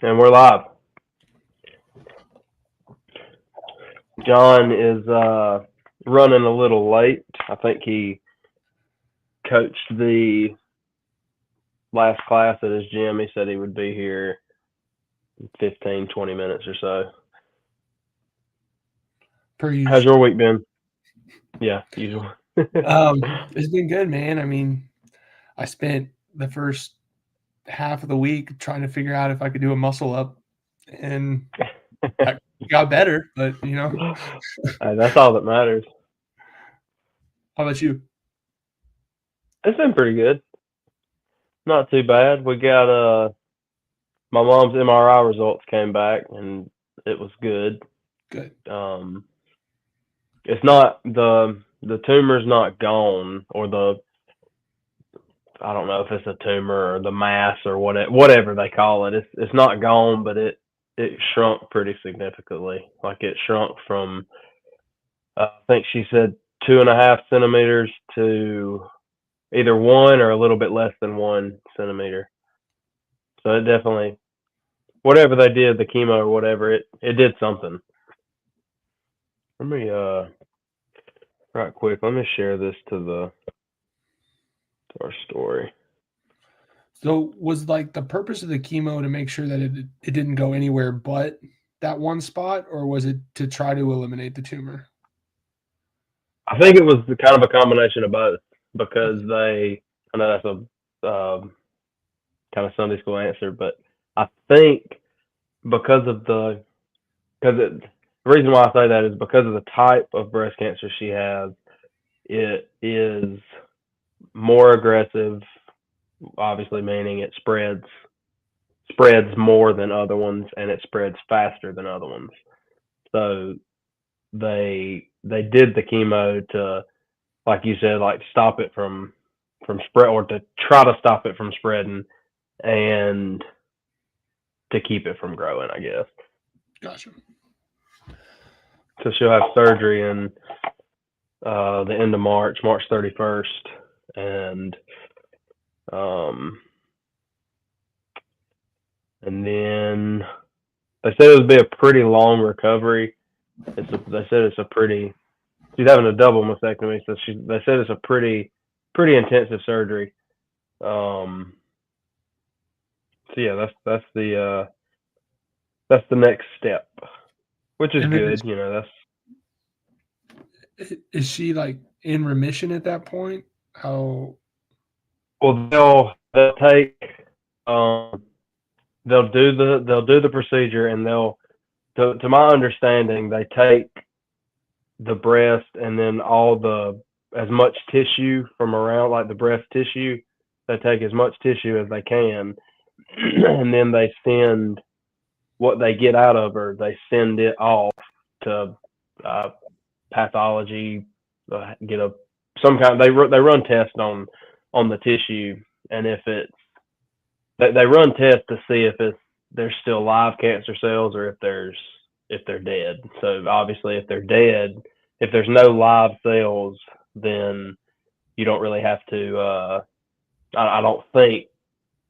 And we're live. John is running a little late. I think he coached the last class at his gym. He said he would be here in 15, 20 minutes or so. Per How's usual. your week been? Yeah, usual. It's been good, man. I mean, I spent the first half of the week trying to figure out if I could do a muscle up, and I got better. But Hey, that's all that matters. how about you? It's been pretty good. Not too bad. We got my mom's MRI results came back and it was good. Good. Um, it's not the tumor's not gone, or the I don't know if it's a tumor or the mass or whatever they call it. It's not gone, but it shrunk pretty significantly. Like it shrunk from I think she said 2.5 centimeters to either 1 or a little bit less than 1 centimeter. So it definitely, whatever they did, the chemo or whatever, it did something. Let me right quick. Let me share this to our story. So was like the purpose of the chemo to make sure that it didn't go anywhere but that one spot, or was it to try to eliminate the tumor? I think it was kind of a combination of both because Okay. I know that's a kind of Sunday school answer, but I think because of because the reason why I say that is because of the type of breast cancer she has. It is more aggressive, obviously meaning it spreads more than other ones and it spreads faster than other ones. So they did the chemo to, like you said, like stop it from spread, or to try to stop it from spreading, and to keep it from growing, I guess. Gotcha. So she'll have surgery in the end of March, March 31st, and um, and then they said it would be a pretty long recovery. They said it's a pretty. She's having a double mastectomy, so they said it's a pretty intensive surgery. Um, so yeah, that's the next step, which is And then good. You know, that's is she like in remission at that point? How? well, they'll take um they'll do the procedure, and they'll, to my understanding, they take the breast and then all the as much tissue from around, like the breast tissue. They take as much tissue as they can, and then they send what they get out of her. They send it off to uh, pathology, get a some kind. They run tests on the tissue, and if it's they run tests to see if it's there's still live cancer cells, or if they're dead. So obviously, if they're dead, if there's no live cells, then you don't really have to. I don't think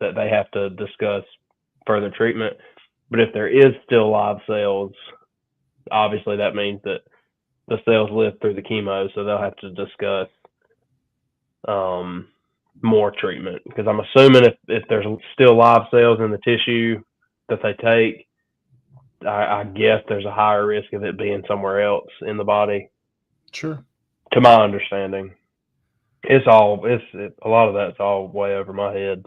that they have to discuss further treatment. But if there is still live cells, obviously that means that the cells live through the chemo, so they'll have to discuss um, more treatment. Because I'm assuming if there's still live cells in the tissue that they take, I guess there's a higher risk of it being somewhere else in the body. Sure. To my understanding, a lot of that's all way over my head.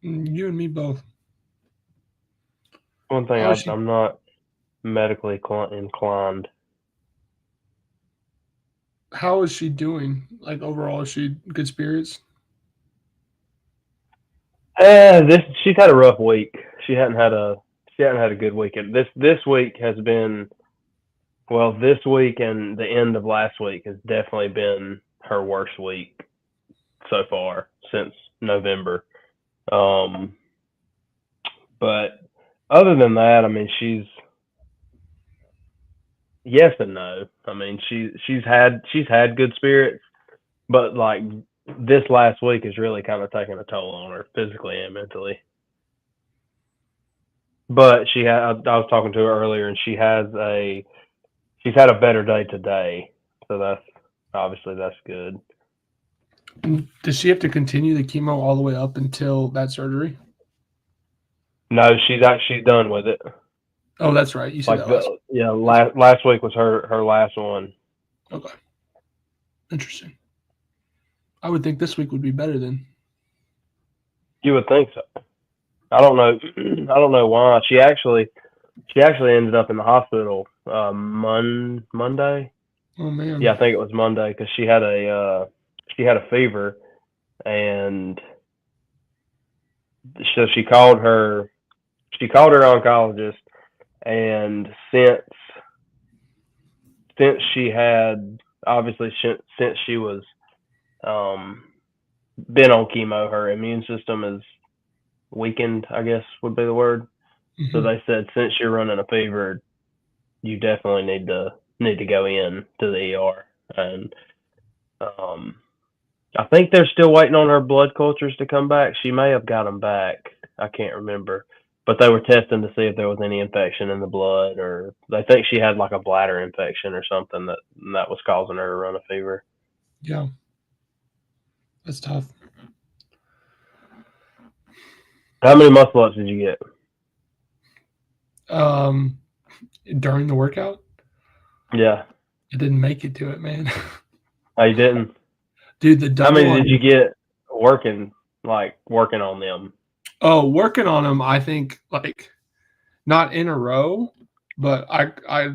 You and me both. One thing How is she? I'm not medically inclined. How is she doing? Like overall, is she good spirits? This she's had a rough week. She hadn't had a she hadn't had a good weekend. This week has been, well, this week and the end of last week has definitely been her worst week so far since November. Um, but other than that, I mean, she's yes and no. I mean, she's had good spirits, but like this last week has really kind of taken a toll on her physically and mentally. But I was talking to her earlier, and she's had a better day today. So that's good. Does she have to continue the chemo all the way up until that surgery? No, she's done with it. Oh, that's right. You said Like that last. last week was her last one. Okay, interesting. I would think this week would be better then. You would think so. I don't know. I don't know why. She actually ended up in the hospital Monday. Oh man. Yeah, I think it was Monday because she had a fever, and so she called her oncologist, and since she had obviously since she was um been on chemo, her immune system is weakened, I guess would be the word. So Mm-hmm. they said since you're running a fever, you definitely need to go in to the ER. And um, I think they're still waiting on her blood cultures to come back. She may have got them back. I can't remember. But they were testing to see if there was any infection in the blood, or they think she had like a bladder infection or something that was causing her to run a fever. Yeah, that's tough. How many muscle ups did you get? Um, During the workout, Yeah. I didn't make it to it, man. Oh, you didn't? Dude, the How double many on. did you get working on them? Oh, working on them. I think like not in a row, but I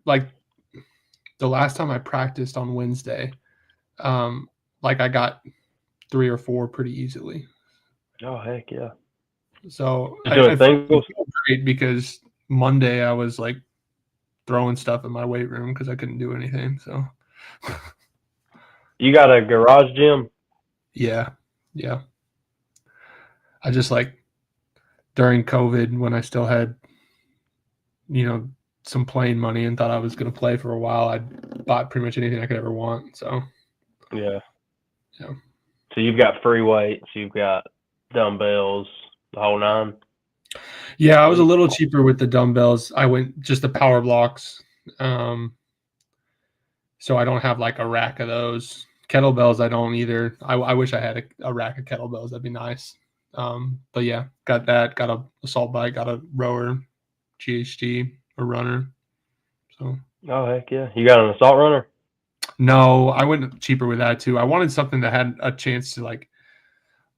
like the last time I practiced on Wednesday. Um, like I got 3 or 4 pretty easily. Oh heck yeah! So You doing I felt singles? great because Monday I was like throwing stuff in my weight room because I couldn't do anything. So You got a garage gym? yeah, yeah. I just like during COVID when I still had, you know, some playing money and thought I was going to play for a while, I bought pretty much anything I could ever want. So Yeah. yeah, So you've got free weights, you've got dumbbells, the whole nine. yeah. I was a Sweet. little cheaper with the dumbbells. I went just the power blocks. Um, so I don't have like a rack of those. Kettlebells, I don't either. I wish I had a rack of kettlebells. That'd be nice. But yeah, got that. Got a assault bike. Got a rower, GHD, a runner. So Oh heck yeah! You got an assault runner? no, I went cheaper with that too. I wanted something that had a chance to like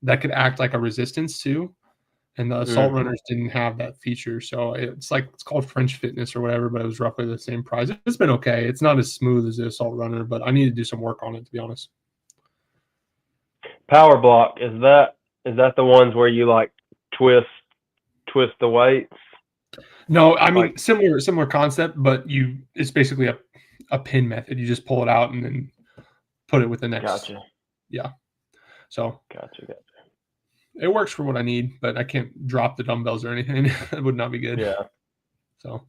that could act like a resistance too. And the assault Mm. runners didn't have that feature. So it's called French Fitness or whatever, but it was roughly the same price. It's been okay. It's not as smooth as the assault runner, but I need to do some work on it to be honest. Power block is that the ones where you like twist twist the weights? No, I mean Like similar concept, but it's basically a pin method. You just pull it out and then put it with the next. gotcha, Yeah. So gotcha. it works for what I need, but I can't drop the dumbbells or anything. It would not be good. Yeah. So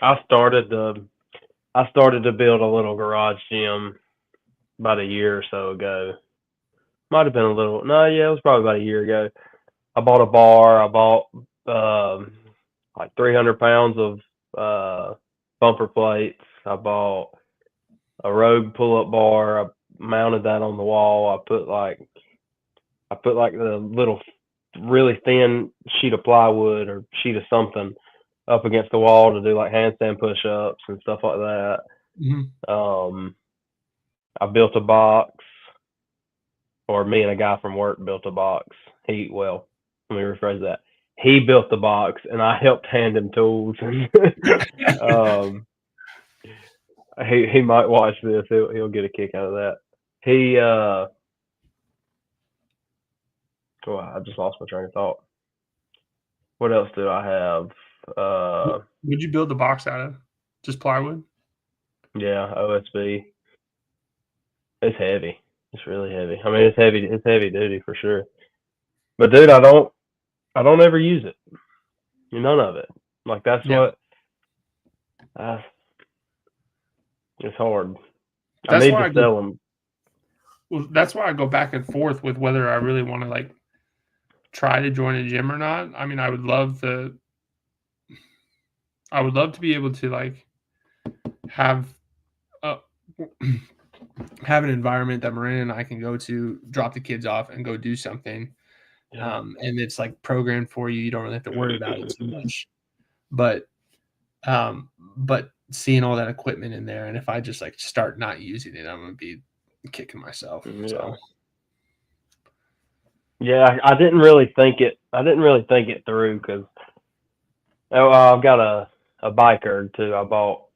I started to I started to build a little garage gym about a year or so ago. Might have been a little no, yeah, it was probably about a year ago. I bought a bar. I bought like 300 pounds of bumper plates. I bought a Rogue pull-up bar. I mounted that on the wall. I put like the little really thin sheet of plywood or sheet of something up against the wall to do like handstand push-ups and stuff like that. mhm. Um, I built a box, or me and a guy from work built a box. Let me rephrase that. He built the box, and I helped hand him tools. um, he might watch this. He'll get a kick out of that. He oh, I just lost my train of thought. What else do I have? Would you build the box out of? Just plywood? Yeah, OSB. It's heavy. It's really heavy. I mean, it's heavy. It's heavy duty for sure. But dude, I don't ever use it. None of it. Like that's Yeah. what. Uh, it's hard. I That's need why to I go sell them. well, that's why I go back and forth with whether I really want to like try to join a gym or not. I mean, I would love to be able to like have a have an environment that Miranda and I can go to, drop the kids off, and go do something. Yeah. And it's like programmed for you. You don't really have to worry about it too much. But seeing all that equipment in there, and if I just like start not using it, I'm gonna be kicking myself. Yeah. So Yeah, I didn't really think it. I didn't really think it through because I've got a biker too. I bought.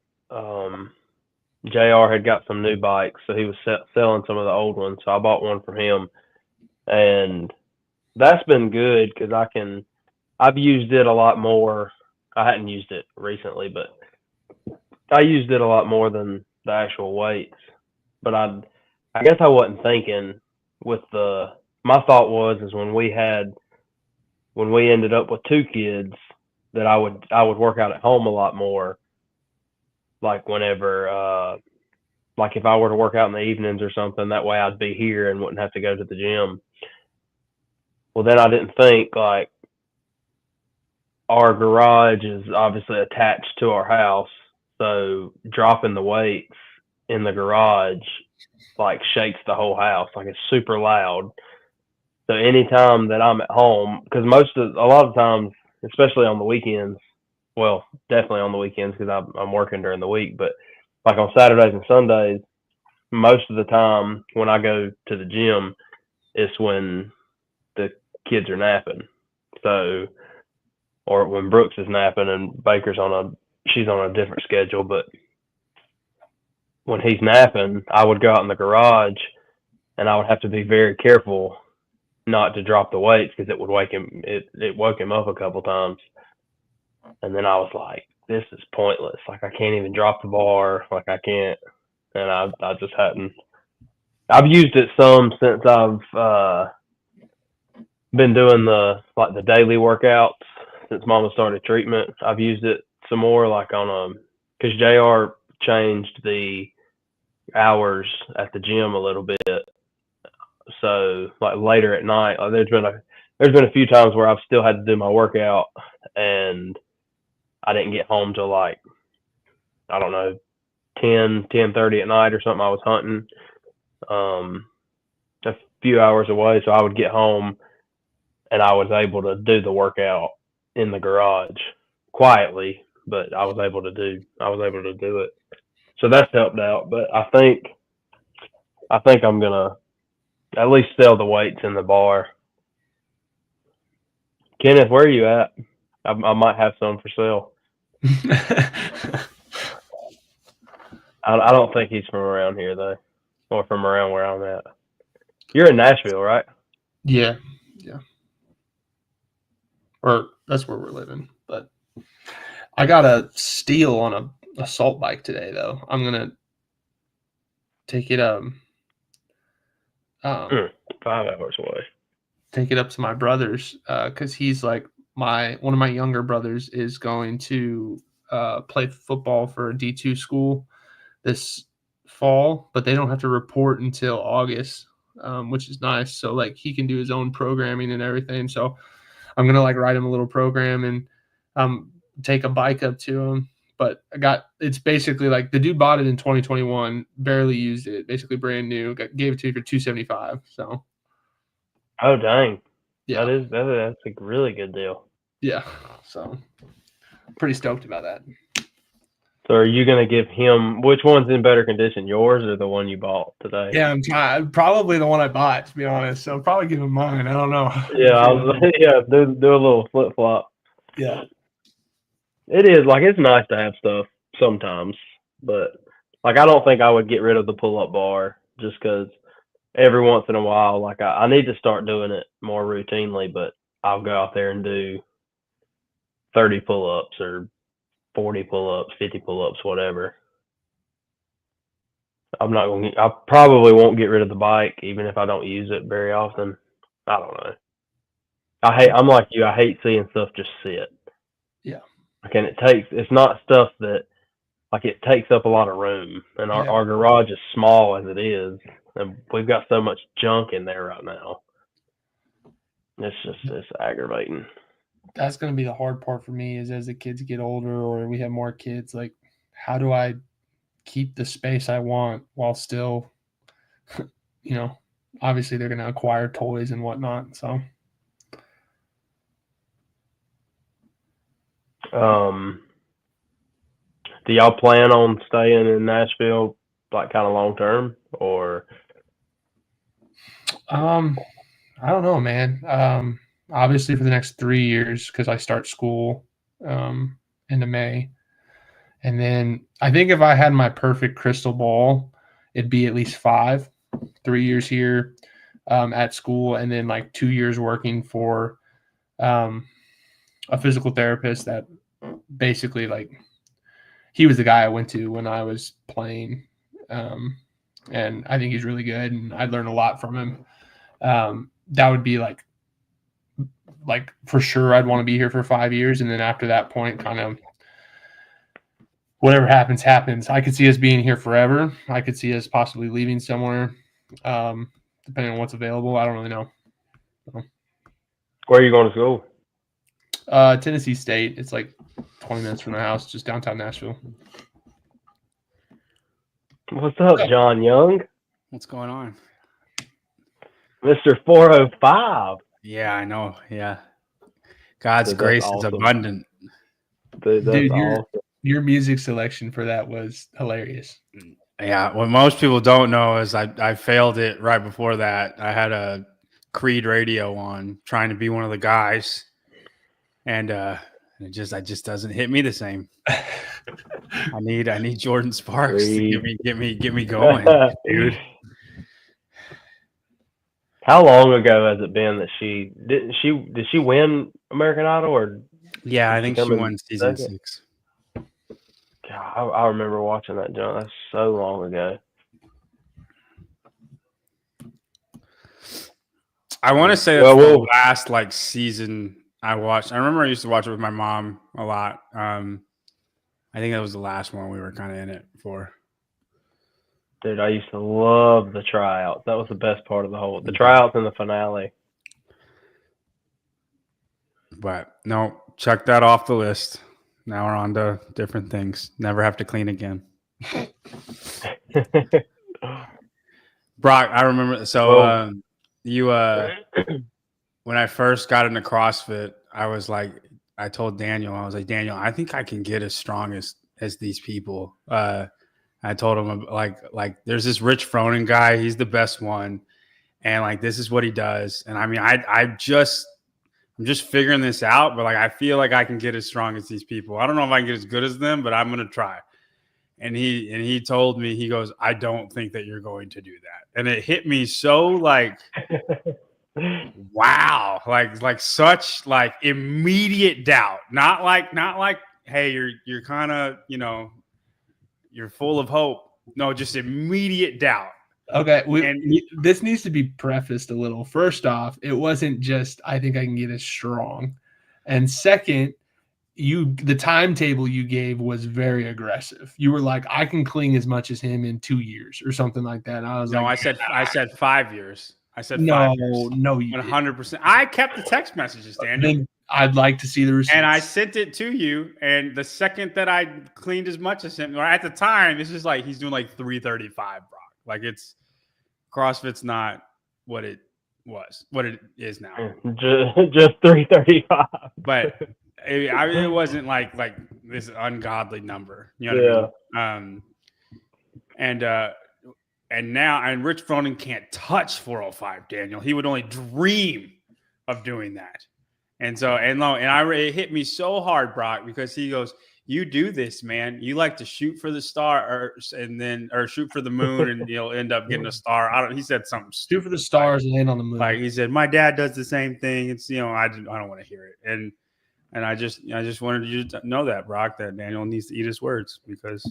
Jr. had got some new bikes, so he was selling some of the old ones. So I bought one from him, and that's been good because I've used it a lot more. I hadn't used it recently, but I used it a lot more than the actual weights. But I guess I wasn't thinking with my thought was is when we ended up with two kids that I would work out at home a lot more, like whenever like if I were to work out in the evenings or something, that way I'd be here and wouldn't have to go to the gym. Well, then I didn't think like our garage is obviously attached to our house, so dropping the weights in the garage like shakes the whole house, like it's super loud. So anytime that I'm at home, because a lot of times, especially on the weekends, well, definitely on the weekends because I'm working during the week, but like on Saturdays and Sundays, most of the time when I go to the gym, it's when the kids are napping. So, or when Brooks is napping and she's on a different schedule, but when he's napping, I would go out in the garage and I would have to be very careful not to drop the weights because it would wake him. It woke him up a couple times, and then I was like, "This is pointless. Like I can't even drop the bar. Like I can't." And I just hadn't. I've used it some since I've been doing the daily workouts since Mama started treatment. I've used it some more, like because Jr. changed the hours at the gym a little bit. So like later at night, like there's been a few times where I've still had to do my workout and I didn't get home till like I don't know 10:30 at night or something. I was hunting a few hours away, so I would get home and I was able to do the workout in the garage quietly, but I was able to do it. So that's helped out. But I think I'm gonna at least sell the weights in the bar. Kenneth, where are you at? I might have some for sale. I don't think he's from around here though, or from around where I'm at. You're in Nashville, right? yeah. Or that's where we're living. But I got a steal on a assault bike today, though. I'm gonna take it 5 hours away. Take it up to my brother's because he's like one of my younger brothers is going to play football for a D2 school this fall, but they don't have to report until August, which is nice. So like he can do his own programming and everything. So I'm gonna like write him a little program and take a bike up to him. But it's basically like the dude bought it in 2021, barely used it, basically brand new. Gave it to me for $275. So. Oh dang! Yeah, that's a really good deal. Yeah, so pretty stoked about that. So are you gonna give him which one's in better condition, yours or the one you bought today? Yeah, I'm probably the one I bought, to be honest. So I'll probably give him mine. I don't know. Yeah, do a little flip flop. Yeah, it is like it's nice to have stuff sometimes, but like I don't think I would get rid of the pull up bar just because every once in a while, like I need to start doing it more routinely, but I'll go out there and do 30 pull ups or 40 pull ups, 50 pull ups, whatever. I probably won't get rid of the bike even if I don't use it very often. I don't know. I'm like you. I hate seeing stuff just sit. Yeah. Like, and it's not stuff that, like, it takes up a lot of room. And our garage is small as it is. And we've got so much junk in there right now. It's aggravating. That's going to be the hard part for me is as the kids get older or we have more kids, like how do I keep the space I want while still, obviously they're going to acquire toys and whatnot. So, do y'all plan on staying in Nashville like kind of long term or? I don't know, man. Obviously for the next 3 years because I start school into May. And then I think if I had my perfect crystal ball, it'd be at least 5, 3 years here at school, and then like 2 years working for a physical therapist that basically like he was the guy I went to when I was playing. And I think he's really good and I learned a lot from him. That would be like for sure I'd want to be here for 5 years. And then after that point, kind of whatever happens. I could see us being here forever. I could see us possibly leaving somewhere, depending on what's available. I don't really know. Where are you going to school? Tennessee State. It's like 20 minutes from the house, just downtown Nashville. What's up, John Young? What's going on? Mr. 405. Yeah, I know. Yeah. God's Dude, grace awesome. is abundant. Dude, awesome. Your music selection for that was hilarious. Yeah. What most people don't know is I failed it right before that. I had a Creed radio on trying to be one of the guys. And it just doesn't hit me the same. I need Jordan Sparks to get me going, dude. How long ago has it been that did she win American Idol or? Yeah, I think she won season 6. God, I remember watching that, John. That's so long ago. I want to say that's the last like season I watched. I remember I used to watch it with my mom a lot. I think that was the last one we were kind of in it for. Dude, I used to love the tryouts. That was the best part of the tryouts and the finale. But no, check that off the list. Now we're on to different things. Never have to clean again. Brock, I remember. So when I first got into CrossFit, I told Daniel, Daniel, I think I can get as strong as these people. I told him like there's this Rich Froning guy. He's the best one. And like, this is what he does. And I mean, I'm just figuring this out, but like, I feel like I can get as strong as these people. I don't know if I can get as good as them, but I'm going to try. And he told me, he goes, I don't think that you're going to do that. And it hit me so like, wow, like such like immediate doubt, not like, hey, you're kind of, you're full of hope. No, just immediate doubt. Okay, this needs to be prefaced a little. First off, it wasn't just I think I can get as strong, and second, the timetable you gave was very aggressive. You were like, I can clean as much as him in 2 years or something like that. And I was I said 5 years. I said no, 5 years. No, you 100%. I kept the text messages, Daniel. I'd like to see the receipts. And I sent it to you. And the second that I cleaned as much as him, or at the time, this is like he's doing like 335, Brock. Like CrossFit's not what it is now. Just 335. But it wasn't like this ungodly number. You know what I mean? And now Rich Froning can't touch 405, Daniel. He would only dream of doing that. And so it hit me so hard, Brock, because he goes, you do this, man. You like to shoot for the star or shoot for the moon and you'll end up getting a star. He said something. Shoot for the stars and land on the moon. Like he said, my dad does the same thing. It's, I don't want to hear it. And I just wanted you to know that, Brock, that Daniel needs to eat his words because.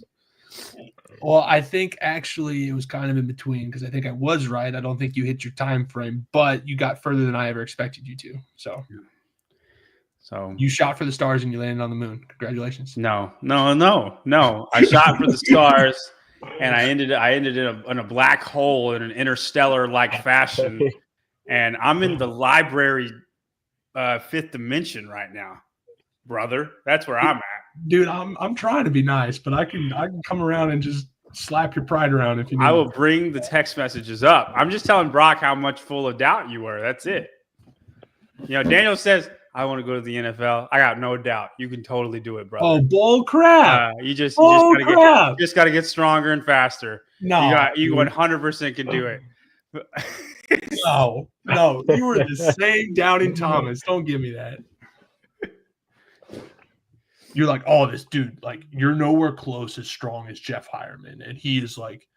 Well, I think actually it was kind of in between because I think I was right. I don't think you hit your time frame, but you got further than I ever expected you to. So you shot for the stars and you landed on the moon. Congratulations. No. I shot for the stars and I ended in a black hole in an interstellar like fashion. And I'm in the library fifth dimension right now, brother. That's where I'm at. Dude, I'm trying to be nice, but I can come around and just slap your pride around if you need. I will bring the text messages up. I'm just telling Brock how much full of doubt you were. That's it. Daniel says, I want to go to the NFL. I got no doubt. You can totally do it, brother. Oh, bull crap. You just got to get stronger and faster. No. You 100% can do it. No. You were the same Doubting Thomas. Don't give me that. You're like, oh, this dude, like, you're nowhere close as strong as Jeff Hireman. And he is like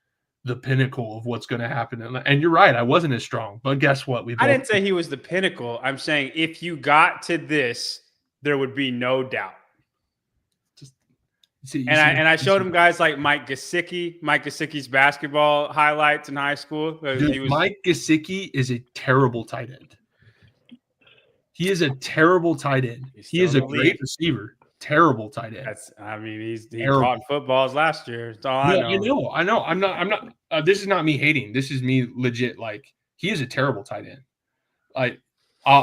the pinnacle of what's going to happen. And you're right. I wasn't as strong. But guess what? I didn't say he was the pinnacle. I'm saying if you got to this, there would be no doubt. I showed him guys like Mike Gesicki's basketball highlights in high school. Dude, Mike Gesicki is a terrible tight end. He is a terrible tight end. He is a great receiver. Terrible tight end. He caught footballs last year. That's all I know. I know. I'm not. This is not me hating. This is me legit. Like, he is a terrible tight end. Like,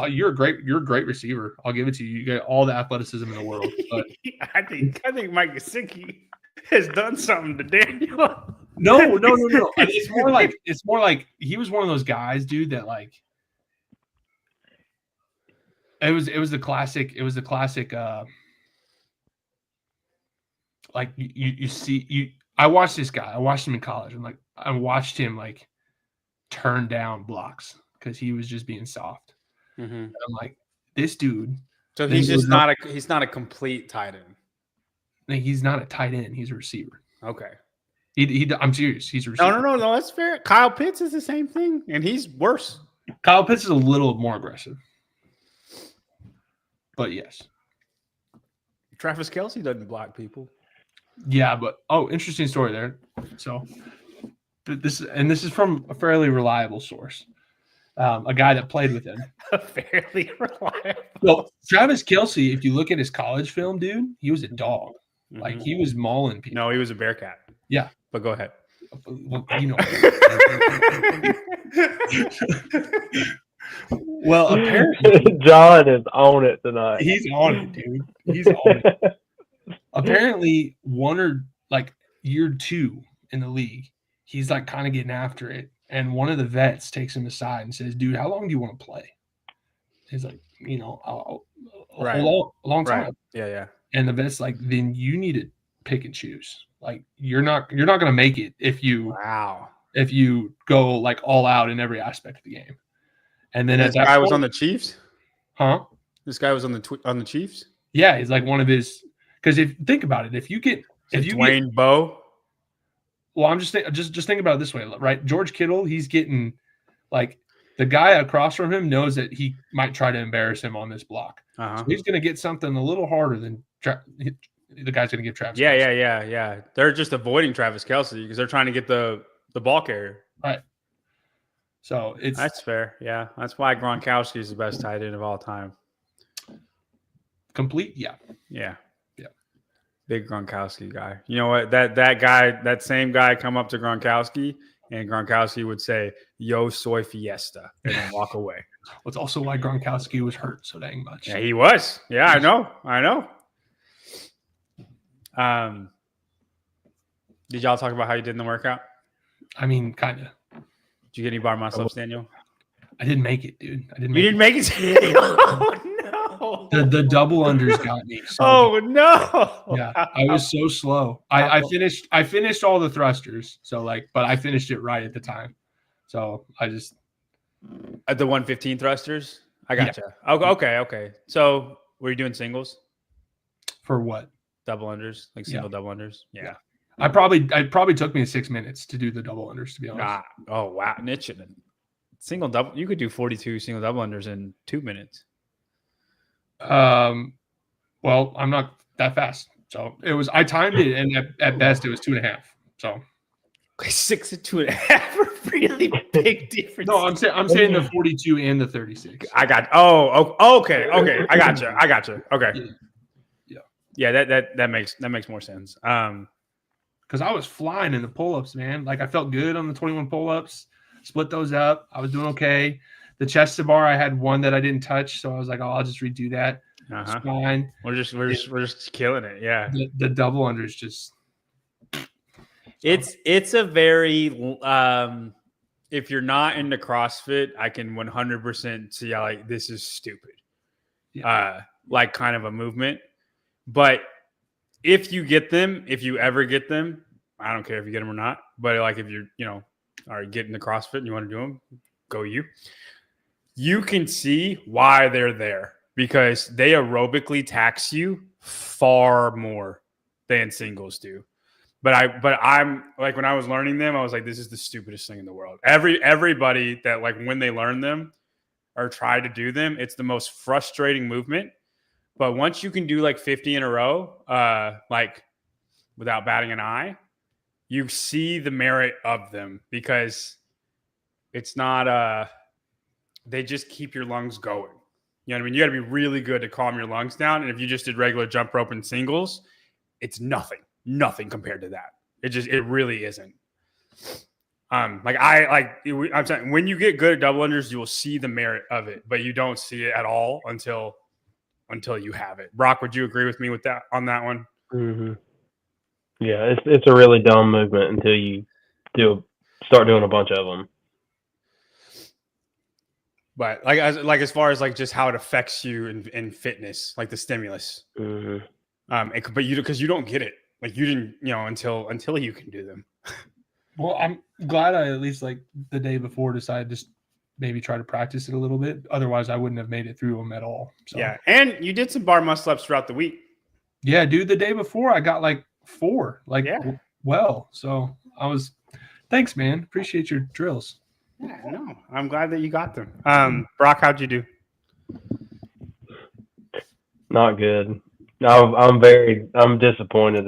you're a great receiver. I'll give it to you. You get all the athleticism in the world. But I think Mike Gesicki has done something to Daniel. No. It's more like he was one of those guys, dude, that like it was the classic. It was the classic. Like I watched this guy. I watched him in college, and like I watched him like turn down blocks because he was just being soft. Mm-hmm. I'm like, this dude. So he's just not a complete tight end. He's not a tight end. He's a receiver. Okay. I'm serious. He's a receiver. No. That's fair. Kyle Pitts is the same thing, and he's worse. Kyle Pitts is a little more aggressive, but yes. Travis Kelce doesn't block people. Yeah, but interesting story there. So this is from a fairly reliable source, a guy that played with him. A fairly reliable. Well, Travis Kelce, if you look at his college film, dude, he was a dog. Mm-hmm. Like, he was mauling people. No, he was a Bearcat. Yeah, but go ahead. Well, well, apparently John is on it tonight. He's on it, dude. He's on it. Apparently, year 2 in the league, he's like kind of getting after it. And one of the vets takes him aside and says, dude, how long do you want to play? He's like, a long time. Right. Yeah. And the vet's like, then you need to pick and choose. Like, you're not going to make it if you go like all out in every aspect of the game. And then this guy was on the Chiefs? Huh? This guy was on the Chiefs? Yeah, he's like one of his. Because think about it, if you Dwayne Bowe. Well, I'm just think about it this way, right? George Kittle, he's getting like the guy across from him knows that he might try to embarrass him on this block. Uh-huh. So he's going to get something a little harder than the guy's going to give Travis. Yeah. They're just avoiding Travis Kelce because they're trying to get the ball carrier. Right. So that's fair. Yeah, that's why Gronkowski is the best tight end of all time. Complete. Yeah. Big Gronkowski guy. You know what? That same guy come up to Gronkowski, and Gronkowski would say, "Yo soy fiesta," and then walk away. Well, it's also why Gronkowski was hurt so dang much. Yeah, he was. Yeah, I know. Did y'all talk about how you did in the workout? I mean, kind of. Did you get any bar muscle-ups, Daniel? I didn't make it, dude. You didn't make it? Oh, no. The double unders got me. So no. Yeah, I was so slow. I finished all the thrusters. So but I finished it right at the time. So I just at the 115 thrusters. I gotcha. Yeah. Okay. So were you doing singles? For what? Double unders, like single double unders. Yeah. It probably took me 6 minutes to do the double unders, to be honest. Oh wow, niche it. Single double, you could do 42 single double unders in 2 minutes. Well, I'm not that fast, so it was. I timed it, and at best, it was 2.5. So, 6 and 2.5 are really big difference. No, I'm saying the 42 and the 36. I got. Okay. I gotcha. Okay. Yeah. That makes more sense. Because I was flying in the pull-ups, man. Like, I felt good on the 21 pull-ups. Split those up. I was doing okay. The chest to bar, I had one that I didn't touch, so I was like, oh, I'll just redo that. It's fine. We're just killing it. Yeah. The double under is just. It's a very if you're not into CrossFit, I can 100% see how like this is stupid. Yeah. Like kind of a movement. But if you ever get them, I don't care if you get them or not. But like if you're, are getting the CrossFit and you want to do them, go you. You can see why they're there because they aerobically tax you far more than singles do. But I'm like when I was learning them, I was like, this is the stupidest thing in the world. Everybody that like when they learn them or try to do them, it's the most frustrating movement. But once you can do like 50 in a row, like without batting an eye, you see the merit of them because it's not they just keep your lungs going. You know what I mean? You got to be really good to calm your lungs down. And if you just did regular jump rope and singles, it's nothing compared to that. It really isn't. I'm saying when you get good at double unders, you will see the merit of it, but you don't see it at all until you have it. Brock, would you agree with me with that on that one? Mm-hmm. Yeah, it's a really dumb movement until you start doing a bunch of them. But as far as like just how it affects you in fitness, like the stimulus. Mm-hmm. Because you don't get it, like you didn't, until you can do them. Well, I'm glad I at least like the day before decided to maybe try to practice it a little bit. Otherwise, I wouldn't have made it through them at all. So. Yeah, and you did some bar muscle ups throughout the week. Yeah, dude. The day before, I got like 4. Well, so I was. Thanks, man. Appreciate your drills. Yeah, no, I'm glad that you got them. Brock, how'd you do? Not good. I'm disappointed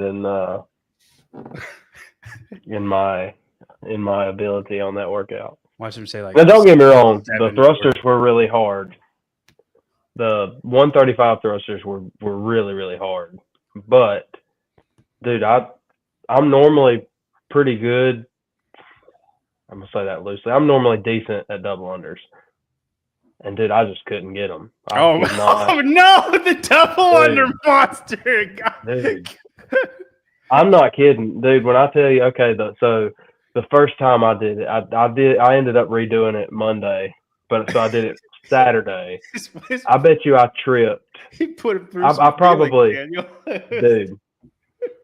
in my ability on that workout. Watch him say like. Now, don't get me wrong. The thrusters were really hard. The 135 thrusters were really, really hard. But, dude, I'm normally pretty good. I'm going to say that loosely. I'm normally decent at double unders. And, dude, I just couldn't get them. No, the double under monster. Dude, I'm not kidding. Dude, when I tell you, okay, so the first time I did it, I ended up redoing it Monday. So I did it Saturday. I bet you I tripped. He put it through. I probably, dude,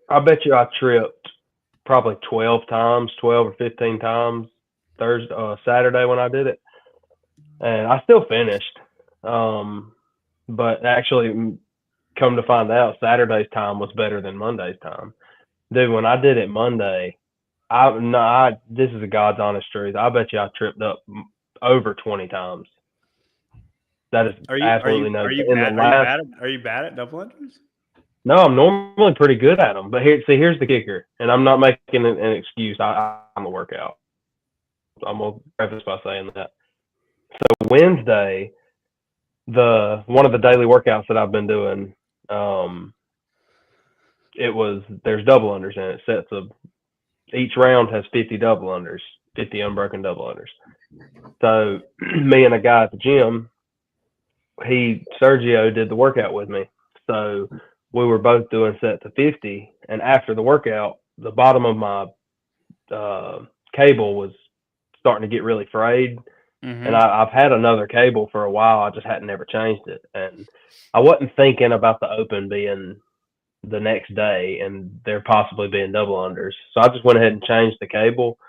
I bet you I tripped probably 12 or 15 times Saturday when I did it. And I still finished. But actually, come to find out, Saturday's time was better than Monday's time. Dude, when I did it Monday, this is a God's honest truth. I bet you I tripped up over 20 times. That is absolutely no. Are you bad at double unders? No, I'm normally pretty good at them. But here's the kicker, and I'm not making an excuse. I'm a workout. I'm gonna preface by saying that. So Wednesday, one of the daily workouts that I've been doing, there's double unders in it. Each round has 50 double unders, 50 unbroken double unders. So me and a guy at the gym, Sergio did the workout with me. So we were both doing sets of 50. And after the workout, the bottom of my cable was starting to get really frayed. Mm-hmm. And I've had another cable for a while. I just hadn't never changed it. And I wasn't thinking about the open being the next day and there possibly being double unders. So I just went ahead and changed the cable.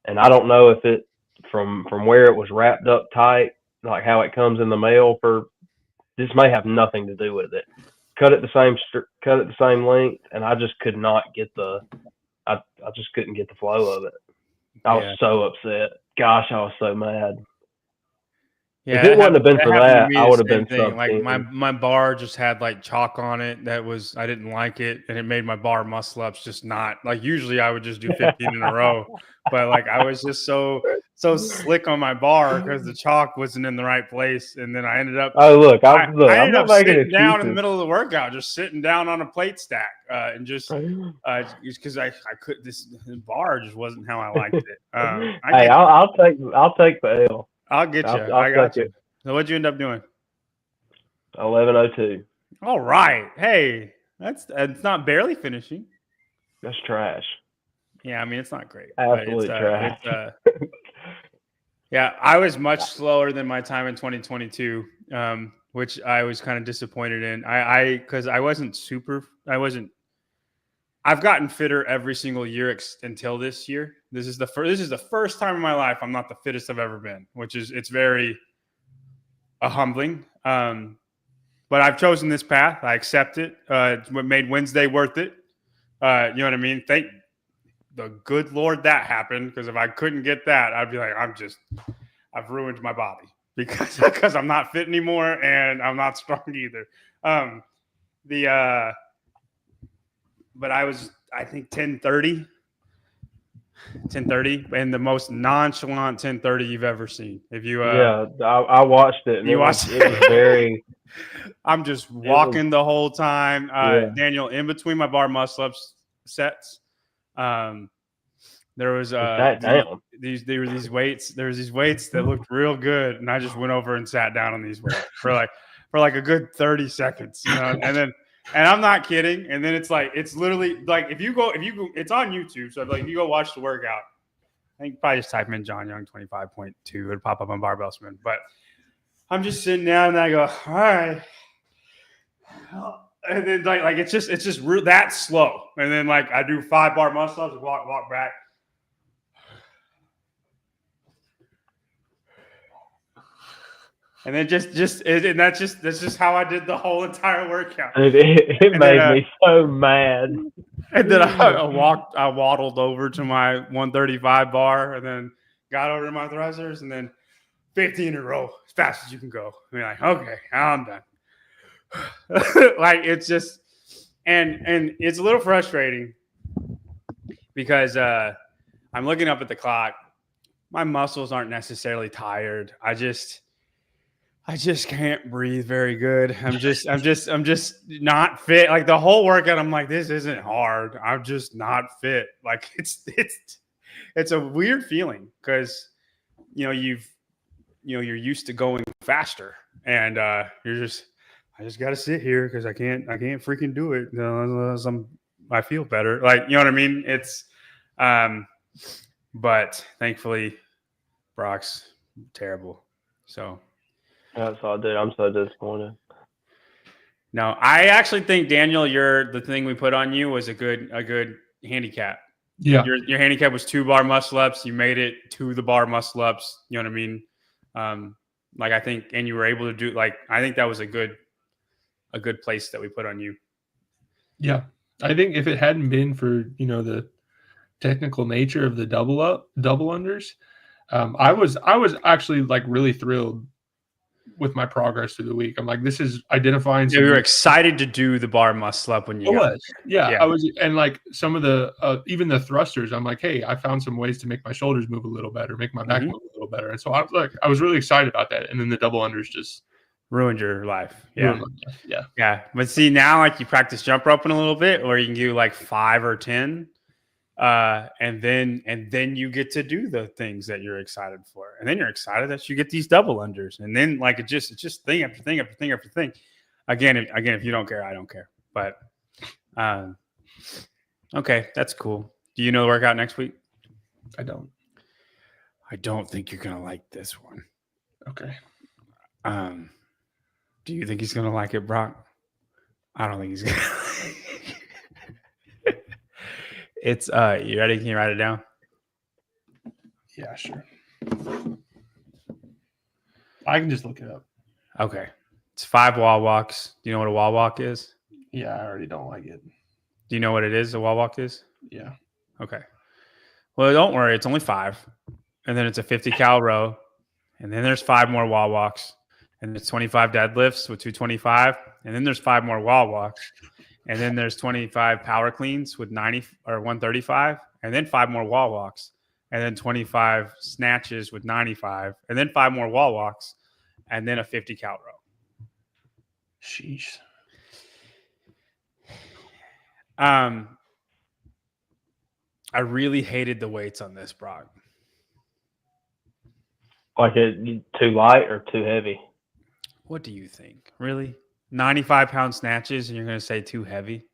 And I don't know if it from where it was wrapped up tight, like how it comes in the mail this may have nothing to do with it. Cut it the same length, and I just could not get I just couldn't get the flow of it. I was so upset. Gosh, I was so mad. Yeah, if it wouldn't have been for that, I would have been thing. Like my bar just had like chalk on it. I didn't like it, and it made my bar muscle ups just not like. Usually I would just do 15 in a row, but like I was just so slick on my bar because the chalk wasn't in the right place, and then I ended up. Oh look, I ended up sitting down in the middle of the workout, just sitting down on a plate stack, and just because I could. This bar just wasn't how I liked it. I'll take the L. I'll get you. I'll I got take you. So what'd you end up doing? 11:02. All right. Hey, it's not barely finishing. That's trash. Yeah, I mean it's not great. Absolute trash. Yeah, I was much slower than my time in 2022, which I was kind of disappointed in. Because I wasn't. I've gotten fitter every single year until this year. This is the first time in my life I'm not the fittest I've ever been, which is it's very humbling. But I've chosen this path. I accept it. It's what made Wednesday worth it. You know what I mean? Thank the good Lord that happened, because if I couldn't get that, I'd be like, I've ruined my body because I'm not fit anymore and I'm not strong either. But I think 10:30, and the most nonchalant 10:30 you've ever seen. If you I watched it and it was very. I'm just walking the whole time. Daniel, in between my bar muscle ups sets, there was these weights. There was these weights that looked real good, and I just went over and sat down on these weights for like a good 30 seconds, you know. And I'm not kidding. And then it's literally like if you go, it's on YouTube. So like if you go watch the workout, I think probably just type in John Young 25.2, it'll pop up on Barbell Spin. But I'm just sitting down and I go, all right. And then like it's just that slow. And then like I do 5 bar muscle ups, walk back. And then that's just how I did the whole entire workout. It made me so mad. And then I waddled over to my 135 bar, and then got over to my thrusters, and then 50 in a row as fast as you can go. And you're like, okay, I'm done. Like it's just, and it's a little frustrating because I'm looking up at the clock. My muscles aren't necessarily tired. I just can't breathe very good. I'm just not fit. Like the whole workout, I'm like, this isn't hard. I'm just not fit. Like it's a weird feeling because you're used to going faster, and I just got to sit here because I can't freaking do it unless I feel better. Like, you know what I mean? It's, but thankfully, Brock's terrible. So. That's all, dude. I'm so disappointed. No, I actually think Daniel, the thing we put on you was a good handicap. Yeah, your handicap was 2 bar muscle ups. You made it to the bar muscle ups. You know what I mean? Like I think, and you were able to do like I think that was a good place that we put on you. Yeah, I think if it hadn't been for the technical nature of the double unders, I was actually like really thrilled with my progress through the week. I'm like, this is identifying. You were excited to do the bar muscle up when you got was. Yeah, I was. And like some of the, even the thrusters, I'm like, hey, I found some ways to make my shoulders move a little better, make my back move a little better. And so I was really excited about that. And then the double unders just ruined your life. Yeah. Yeah. But see, now like you practice jump roping a little bit, or you can do like 5 or 10. And then you get to do the things that you're excited for, and then you're excited that you get these double unders, and then like it's just thing after thing after thing after thing. Again, if you don't care, I don't care. But okay, that's cool. Do you know the workout next week? I don't. I don't think you're gonna like this one. Okay. Do you think he's gonna like it, Brock? I don't think he's gonna. It's you ready? Can you write it down? Yeah, sure. I can just look it up. Okay. It's 5 wall walks. Do you know what a wall walk is? Yeah, I already don't like it. Do you know what it is? A wall walk is? Yeah. Okay. Well, don't worry. It's only 5. And then it's a 50 cal row. And then there's 5 more wall walks. And it's 25 deadlifts with 225. And then there's 5 more wall walks. And then there's 25 power cleans with 90 or 135, and then 5 more wall walks, and then 25 snatches with 95, and then 5 more wall walks, and then a 50 cal row. Sheesh. I really hated the weights on this, Brock. Like it too light or too heavy? What do you think? Really? 95-pound snatches, and you're going to say too heavy?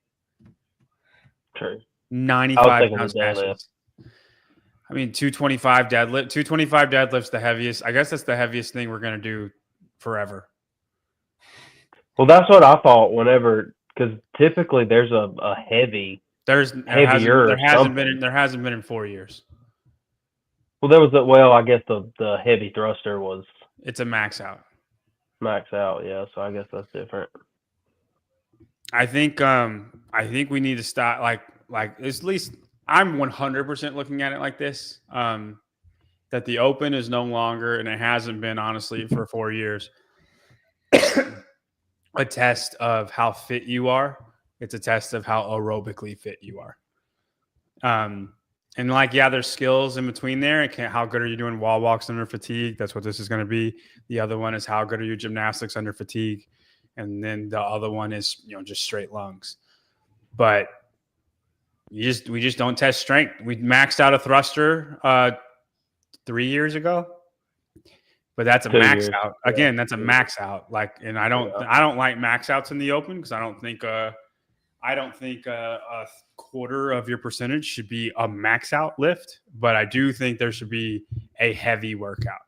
True. 95-pound the deadlift. snatches. I mean, 225 deadlift. 225 deadlift's the heaviest. I guess that's the heaviest thing we're going to do forever. Well, that's what I thought whenever, because typically there's a heavier. There hasn't been in 4 years. Well, there was I guess the heavy thruster was. It's a max out. Max out, yeah. So I guess that's different. I think we need to stop like at least I'm 100% looking at it like this. That the Open is no longer, and it hasn't been honestly for 4 years, a test of how fit you are. It's a test of how aerobically fit you are. And like, yeah, there's skills in between there. How good are you doing wall walks under fatigue? That's what this is going to be. The other one is how good are you gymnastics under fatigue? And then the other one is, just straight lungs. But we just don't test strength. We maxed out a thruster 3 years ago. But that's a max out. Again, that's a max out. Like, and I don't like max outs in the Open because I don't think a quarter of your percentage should be a max out lift, but I do think there should be a heavy workout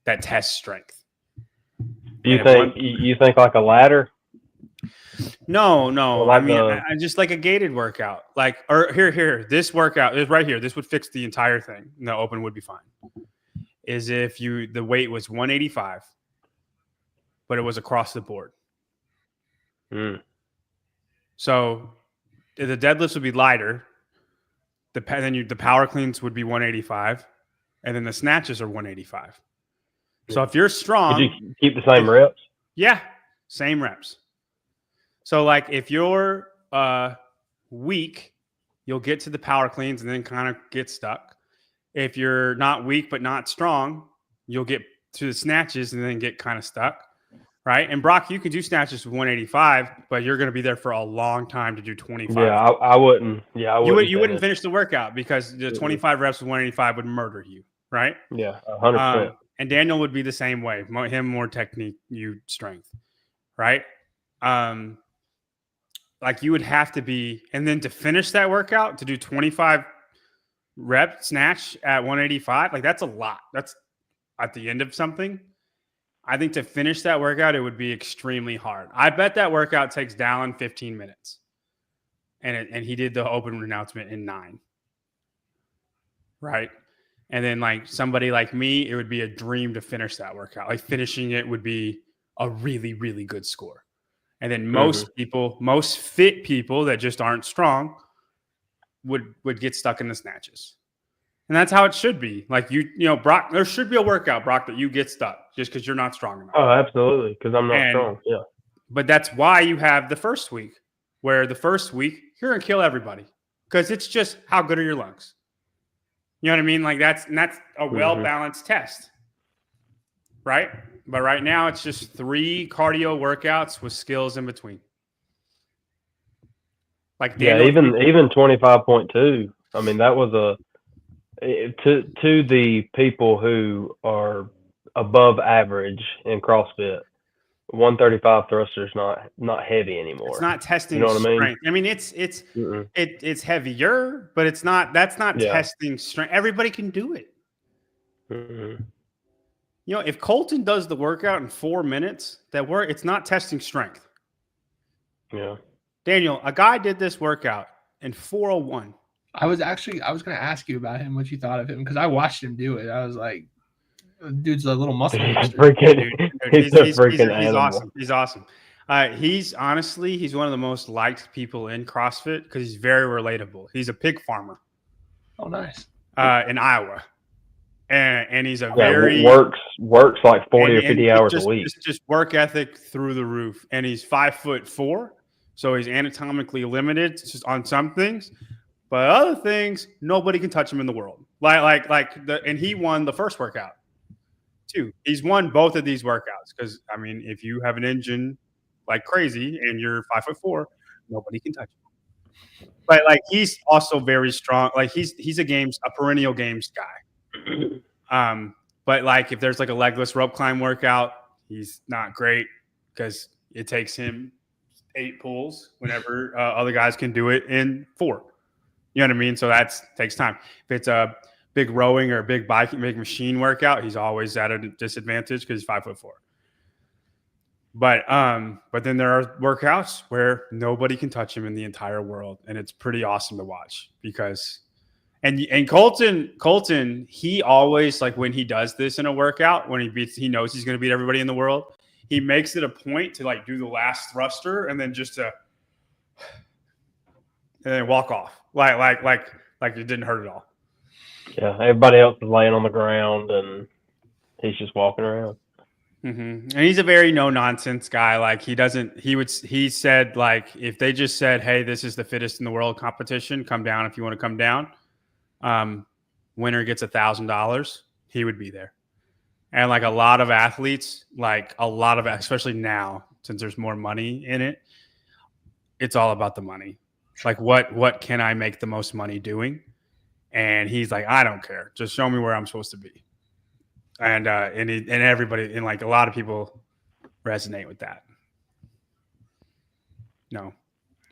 that tests strength. You think like a ladder? No. Like I just like a gated workout. Like, or here, this workout is right here. This would fix the entire thing. The Open would be fine. Is if the weight was 185, but it was across the board. So the deadlifts would be lighter. The power cleans would be 185, and then the snatches are 185. So if you're strong, could you keep the same reps? Yeah, same reps. So like if you're weak, you'll get to the power cleans and then kind of get stuck. If you're not weak but not strong, you'll get to the snatches and then get kind of stuck. Right. And Brock, you could do snatches with 185, but you're going to be there for a long time to do 25. Yeah, I wouldn't. Yeah, you wouldn't finish the workout because the 25 reps with 185 would murder you. Right. Yeah, 100%. And Daniel would be the same way. Him more technique, you strength. Right. Like you would have to be, and then to finish that workout, to do 25 rep snatch at 185, like that's a lot. That's at the end of something. I think to finish that workout, it would be extremely hard. I bet that workout takes Dallin 15 minutes. And he did the Open announcement in 9. Right? And then like somebody like me, it would be a dream to finish that workout. Like finishing it would be a really, really good score. And then most fit people that just aren't strong would get stuck in the snatches. And that's how it should be. Like Brock, there should be a workout, Brock, that you get stuck just because you're not strong enough. Oh, absolutely. Because I'm not strong. Yeah. But that's why you have the first week, where the first week you're gonna kill everybody. Because it's just how good are your lungs. You know what I mean? Like that's a well-balanced test. Right? But right now it's just 3 cardio workouts with skills in between. Like even 25.2. I mean, that was to the people who are above average in CrossFit, 135 thruster is not heavy anymore. It's not testing strength. I mean, it's heavier, but it's not. That's not testing strength. Everybody can do it. Mm-hmm. If Colton does the workout in 4 minutes, it's not testing strength. Yeah. Daniel, a guy did this workout in 4:01. I was going to ask you about him, what you thought of him, because I watched him do it. I was like, dude's a little muscle. He's a freaking animal. Awesome. He's awesome. He's one of the most liked people in CrossFit because he's very relatable. He's a pig farmer. Oh, nice. In Iowa. And he's very works like 40 or 50 hours a week. Just work ethic through the roof. And he's 5'4", so he's anatomically limited just on some things. But other things, nobody can touch him in the world. And he won the first workout too. He's won both of these workouts because I mean, if you have an engine like crazy and you're 5'4", nobody can touch him. But like he's also very strong. Like he's a perennial games guy. But like if there's like a legless rope climb workout, he's not great because it takes him 8 pulls whenever other guys can do it in 4. You know what I mean? So that takes time. If it's a big rowing or a big biking, big machine workout, he's always at a disadvantage because he's 5'4". But then there are workouts where nobody can touch him in the entire world, and it's pretty awesome to watch because and Colton, he always like when he does this in a workout, when he knows he's going to beat everybody in the world, he makes it a point to like do the last thruster and then just to and then walk off like it didn't hurt at all. Yeah, everybody else is laying on the ground and he's just walking around. And he's a very no nonsense guy. Like he said like if they just said, hey, this is the fittest in the world competition, come down if you want to come down. Winner gets $1,000. He would be there. And like a lot of athletes, especially now since there's more money in it, it's all about the money. Like what can I make the most money doing? And he's like, I don't care. Just show me where I'm supposed to be. And everybody and like a lot of people resonate with that. No,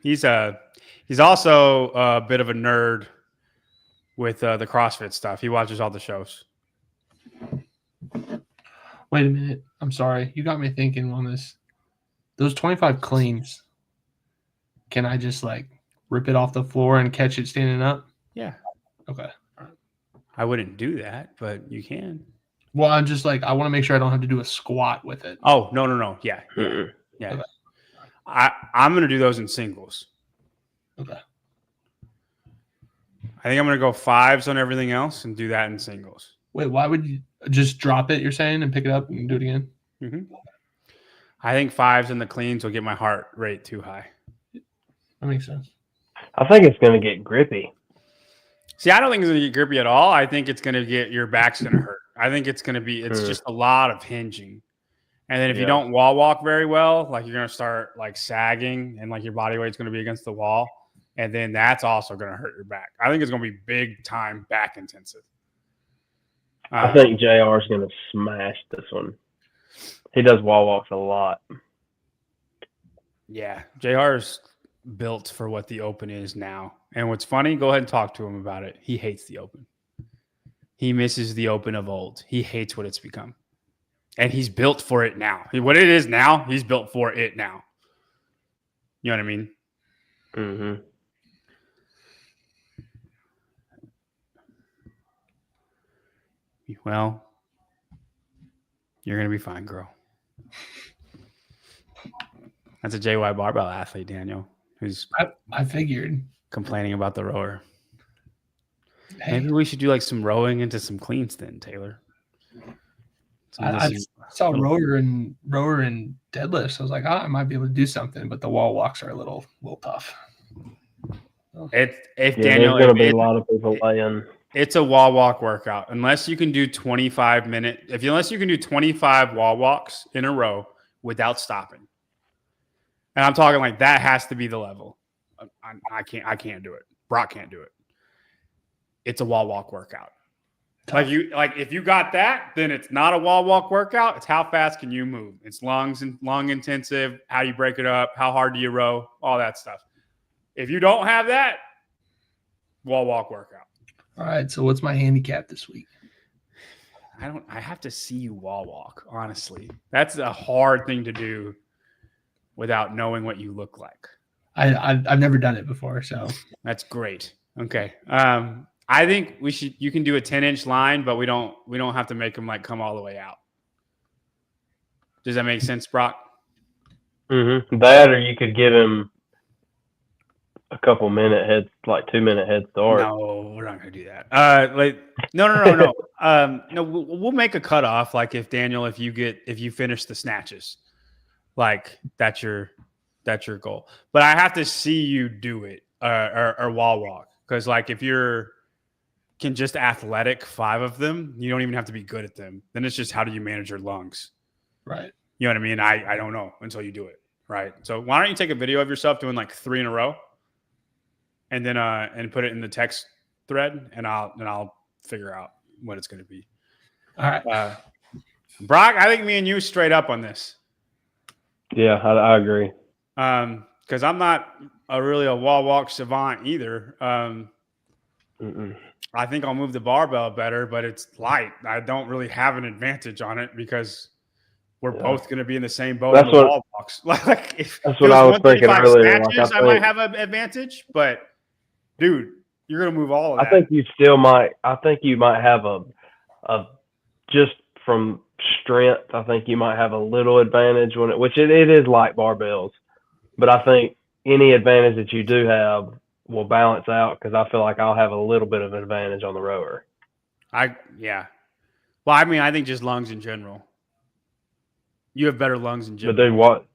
he's also a bit of a nerd with the CrossFit stuff. He watches all the shows. Wait a minute. I'm sorry. You got me thinking on this. Those 25 cleans. Can I just like rip it off the floor and catch it standing up? Yeah. Okay. I wouldn't do that, but you can. Well, I'm just like, I want to make sure I don't have to do a squat with it. Oh, no. Yeah. Yeah. Okay. I'm going to do those in singles. Okay. I think I'm going to go 5s on everything else and do that in singles. Wait, why would you just drop it, you're saying, and pick it up and do it again? Mm-hmm. I think 5s in the cleans will get my heart rate too high. That makes sense. I think it's going to get grippy. See, I don't think it's going to get grippy at all. I think it's going to get your back's going to hurt. I think it's just a lot of hinging. And then if you don't wall walk very well, like you're going to start like sagging and like your body weight's going to be against the wall. And then that's also going to hurt your back. I think it's going to be big time back intensive. I think JR is going to smash this one. He does wall walks a lot. Yeah, JR's built for what the open is now. And what's funny, go ahead and talk to him about it. He hates the open. He misses the open of old. He hates what it's become. And he's built for it now. What it is now, he's built for it now. You know what I mean? Mm-hmm. Well, you're going to be fine, girl. That's a JY barbell athlete, Daniel, who's I figured complaining about the rower. Hey. Maybe we should do like some rowing into some cleans then, Taylor. I saw rower and deadlifts. I was like, I might be able to do something, but the wall walks are a little tough. Daniel, there's going to be a lot of people laying. It's a wall walk workout. Unless you can do 25 unless you can do 25 wall walks in a row without stopping. And I'm talking like that has to be the level. I can't do it. Brock can't do it. It's a wall walk workout. Like if you got that, then it's not a wall walk workout. It's how fast can you move? It's lungs and lung intensive. How do you break it up? How hard do you row? All that stuff. If you don't have that, wall walk workout. All right. So what's my handicap this week? I have to see you wall walk, honestly. That's a hard thing to do without knowing what you look like. I've never done it before, so that's great. Okay. I think you can do a 10-inch line, but we don't have to make them like come all the way out. Does that make sense, Brock? Mm-hmm. That, or you could give him a couple minute head, like 2-minute head start. No, we're not going to do that. No. No, we'll make a cutoff. Like if you finish the snatches, like that's your goal. But I have to see you do it or wall walk. Cause like if can just athletic 5 of them, you don't even have to be good at them. Then it's just how do you manage your lungs? Right. You know what I mean? I don't know until you do it. Right. So why don't you take a video of yourself doing like 3 in a row and then and put it in the text thread and I'll figure out what it's going to be. All right. Brock, I think me and you straight up on this. Yeah, I agree. Because I'm not really a wall walk savant either. I think I'll move the barbell better, but it's light. I don't really have an advantage on it because we're both going to be in the same boat in the wall walks. Like that's what I was thinking earlier. Snatches, I might have an advantage, but dude, you're going to move all of that. I think you still might. I think you might have a just from strength. I think you might have a little advantage which it is light barbells, but I think any advantage that you do have will balance out because I feel like I'll have a little bit of an advantage on the rower. Yeah. Well, I mean, I think just lungs in general. You have better lungs in general. But dude, what?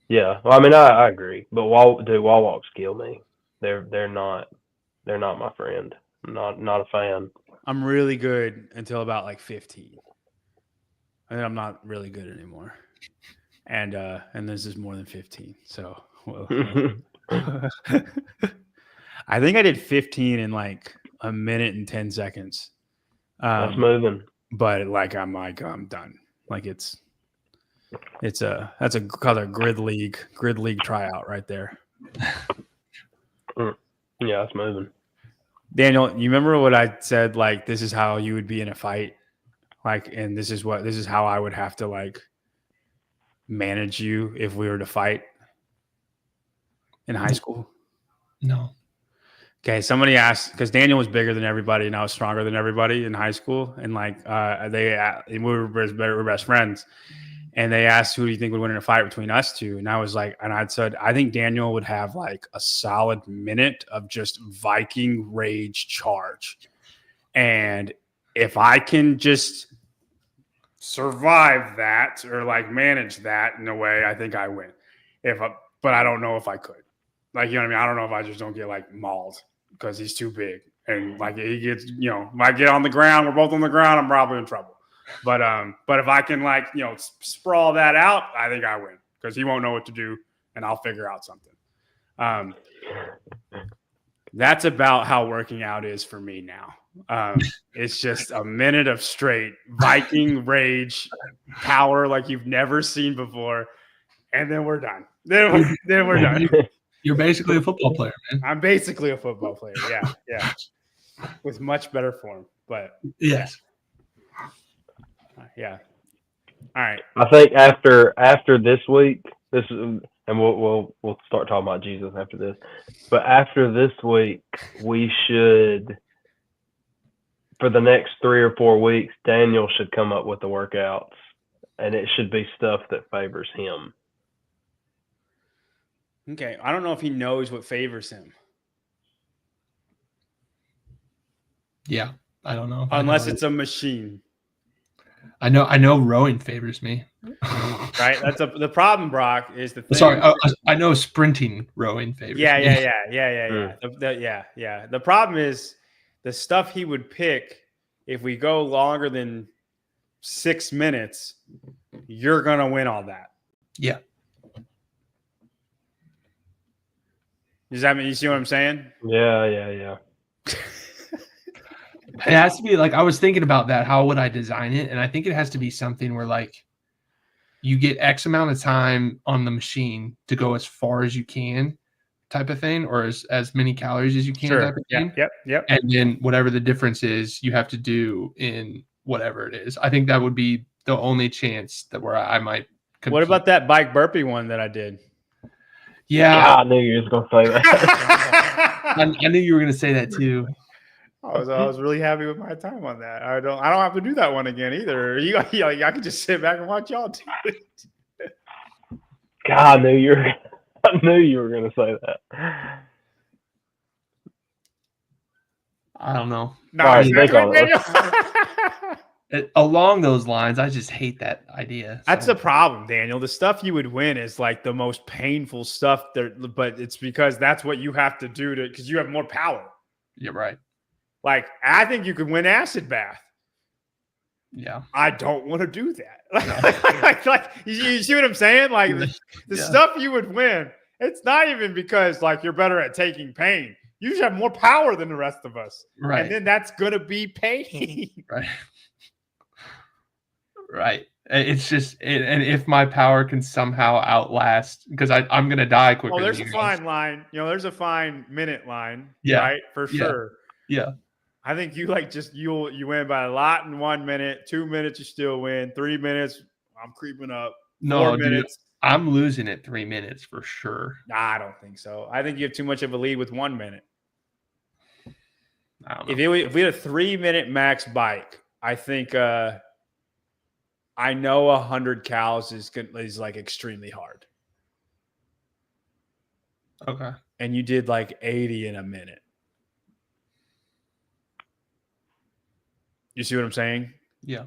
Yeah. Well, I mean, I agree. But wall walks kill me. They're not my friend. I'm not a fan. I'm really good until about like 15. And then I'm not really good anymore. And this is more than 15. So I think I did 15 in like a minute and 10 seconds. That's moving. But I'm done. Like that's called a grid league tryout right there. Yeah, that's moving. Daniel, you remember what I said? Like, this is how you would be in a fight. Like, and this is how I would have to like manage you if we were to fight in high school. No. Okay, somebody asked because Daniel was bigger than everybody and I was stronger than everybody in high school, and like we were best friends, and they asked who do you think would win in a fight between us two, and I said I think Daniel would have like a solid minute of just Viking rage charge, and if I can just survive that or like manage that in a way, I think I win. But I don't know if I could. Like, you know what I mean? I don't know if I just don't get like mauled because he's too big. And like he gets, if I get on the ground, we're both on the ground, I'm probably in trouble. But if I can like, sprawl that out, I think I win because he won't know what to do and I'll figure out something. That's about how working out is for me now. It's just a minute of straight Viking rage power like you've never seen before. And then we're done. Then we're done. You're basically a football player, man. I'm basically a football player. Yeah. With much better form, but yes. Yeah. All right. I think after this week, and we'll start talking about Jesus after this. But after this week, we should, for the next 3 or 4 weeks, Daniel should come up with the workouts, and it should be stuff that favors him. Okay, I don't know if he knows what favors him. Yeah, I don't know. Unless it's a machine. I know rowing favors me. Right? That's the problem, Brock, is the thing. Sorry, I know sprinting rowing favors me. Yeah. The problem is the stuff he would pick if we go longer than 6 minutes, you're going to win all that. Yeah. Does that mean you see what I'm saying? Yeah. It has to be like, I was thinking about that. How would I design it? And I think it has to be something where like you get X amount of time on the machine to go as far as you can type of thing, or as many calories as you can. Sure. Type of thing. Yep. And then whatever the difference is, you have to do in whatever it is. I think that would be the only chance that where I might compete. What about that bike burpee one that I did? Yeah. I knew you was going to say that. I knew you were going to say that too. I was really happy with my time on that. I don't have to do that one again either. I can just sit back and watch y'all do it. God, I knew you were going to say that. I don't know. No, along those lines, I just hate that idea. That's the problem, Daniel. The stuff you would win is like the most painful stuff there, but it's because that's what you have to do because you have more power. You're right. Like, I think you could win acid bath. Yeah. I don't want to do that. Like, you see what I'm saying? Like the stuff you would win, it's not even because like you're better at taking pain. You just have more power than the rest of us. Right. And then that's going to be pain. Right. Right. It's just, and if my power can somehow outlast, because I'm gonna die quicker. Oh, there's than a you guys. fine line. There's a fine minute line. Yeah. Right. For Yeah. sure. Yeah. I think you you win by a lot in 1 minute. 2 minutes, you still win. 3 minutes, I'm creeping up. 4 minutes. Dude, I'm losing at 3 minutes for sure. Nah, I don't think so. I think you have too much of a lead with 1 minute. I don't know. If we had a 3-minute max bike, I think I know 100 cows is like extremely hard. Okay. And you did like 80 in a minute. You see what I'm saying? Yeah.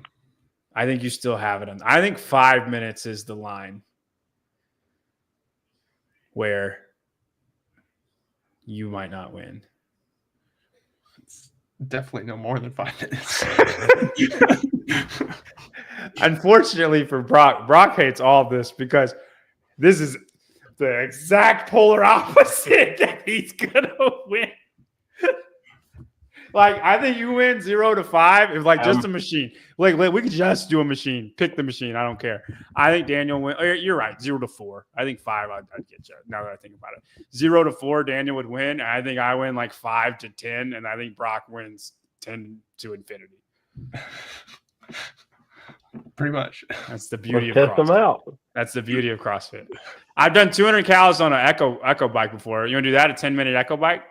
I think you still have it. I think 5 minutes is the line where you might not win. It's definitely no more than 5 minutes. Unfortunately for Brock hates all this because this is the exact polar opposite that he's gonna win. Like, I think you win 0 to 5 if just a machine. Like we could just do a machine. Pick the machine. I don't care. I think Daniel win. You're right. 0 to 4. I think 5. I'd get you. Now that I think about it, 0 to 4, Daniel would win. And I think I win like 5 to 10, and I think Brock wins 10 to infinity. Pretty much. That's the beauty of test them CrossFit. out. That's the beauty of CrossFit. I've done 200 cows on an Echo bike before. You want to do that? A 10-minute Echo bike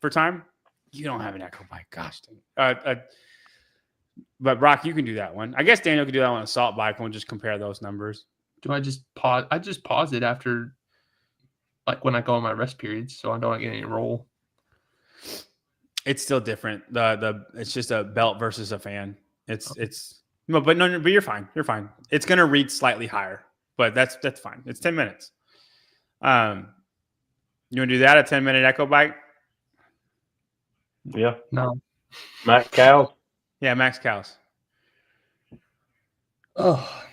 for time? You don't have an Echo bike. Gosh dang. But Brock, you can do that one. I guess Daniel can do that on an assault bike. We'll just compare those numbers. Do I just pause? I just pause it after, like when I go on my rest periods, so I don't get any roll. It's still different. It's just a belt versus a fan. But you're fine. You're fine. It's gonna read slightly higher, but that's fine. It's 10 minutes. You want to do that? A 10-minute Echo bike? Yeah. No. Max cows. Yeah, max cows. Oh.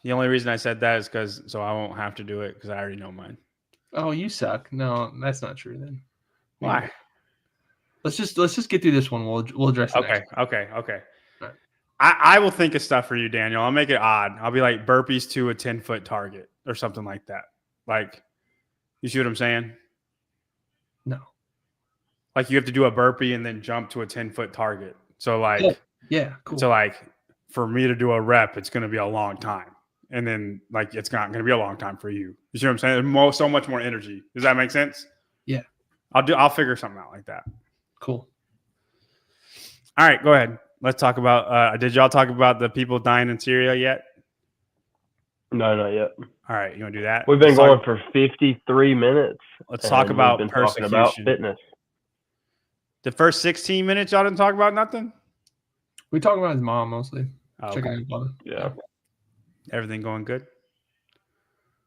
The only reason I said that is so I won't have to do it because I already know mine. Oh, you suck. No, that's not true then. Why? Let's just get through this one. We'll address it. Okay. Right. I will think of stuff for you, Daniel. I'll make it odd. I'll be like burpees to a 10-foot target or something like that. Like, you see what I'm saying? No. Like you have to do a burpee and then jump to a 10-foot target. So yeah, cool. So for me to do a rep, it's going to be a long time. And then it's not going to be a long time for you. You see what I'm saying? There's so much more energy. Does that make sense? Yeah. I'll figure something out like that. Cool. All right, go ahead. Let's talk about. Did y'all talk about the people dying in Syria yet? No, not yet. All right, you want to do that? We've been going for 53 minutes. Let's talk about talking persecution. about fitness. The first 16 minutes, y'all didn't talk about nothing? We talk about his mom mostly. Oh, Checking okay. in. Yeah. Everything going good?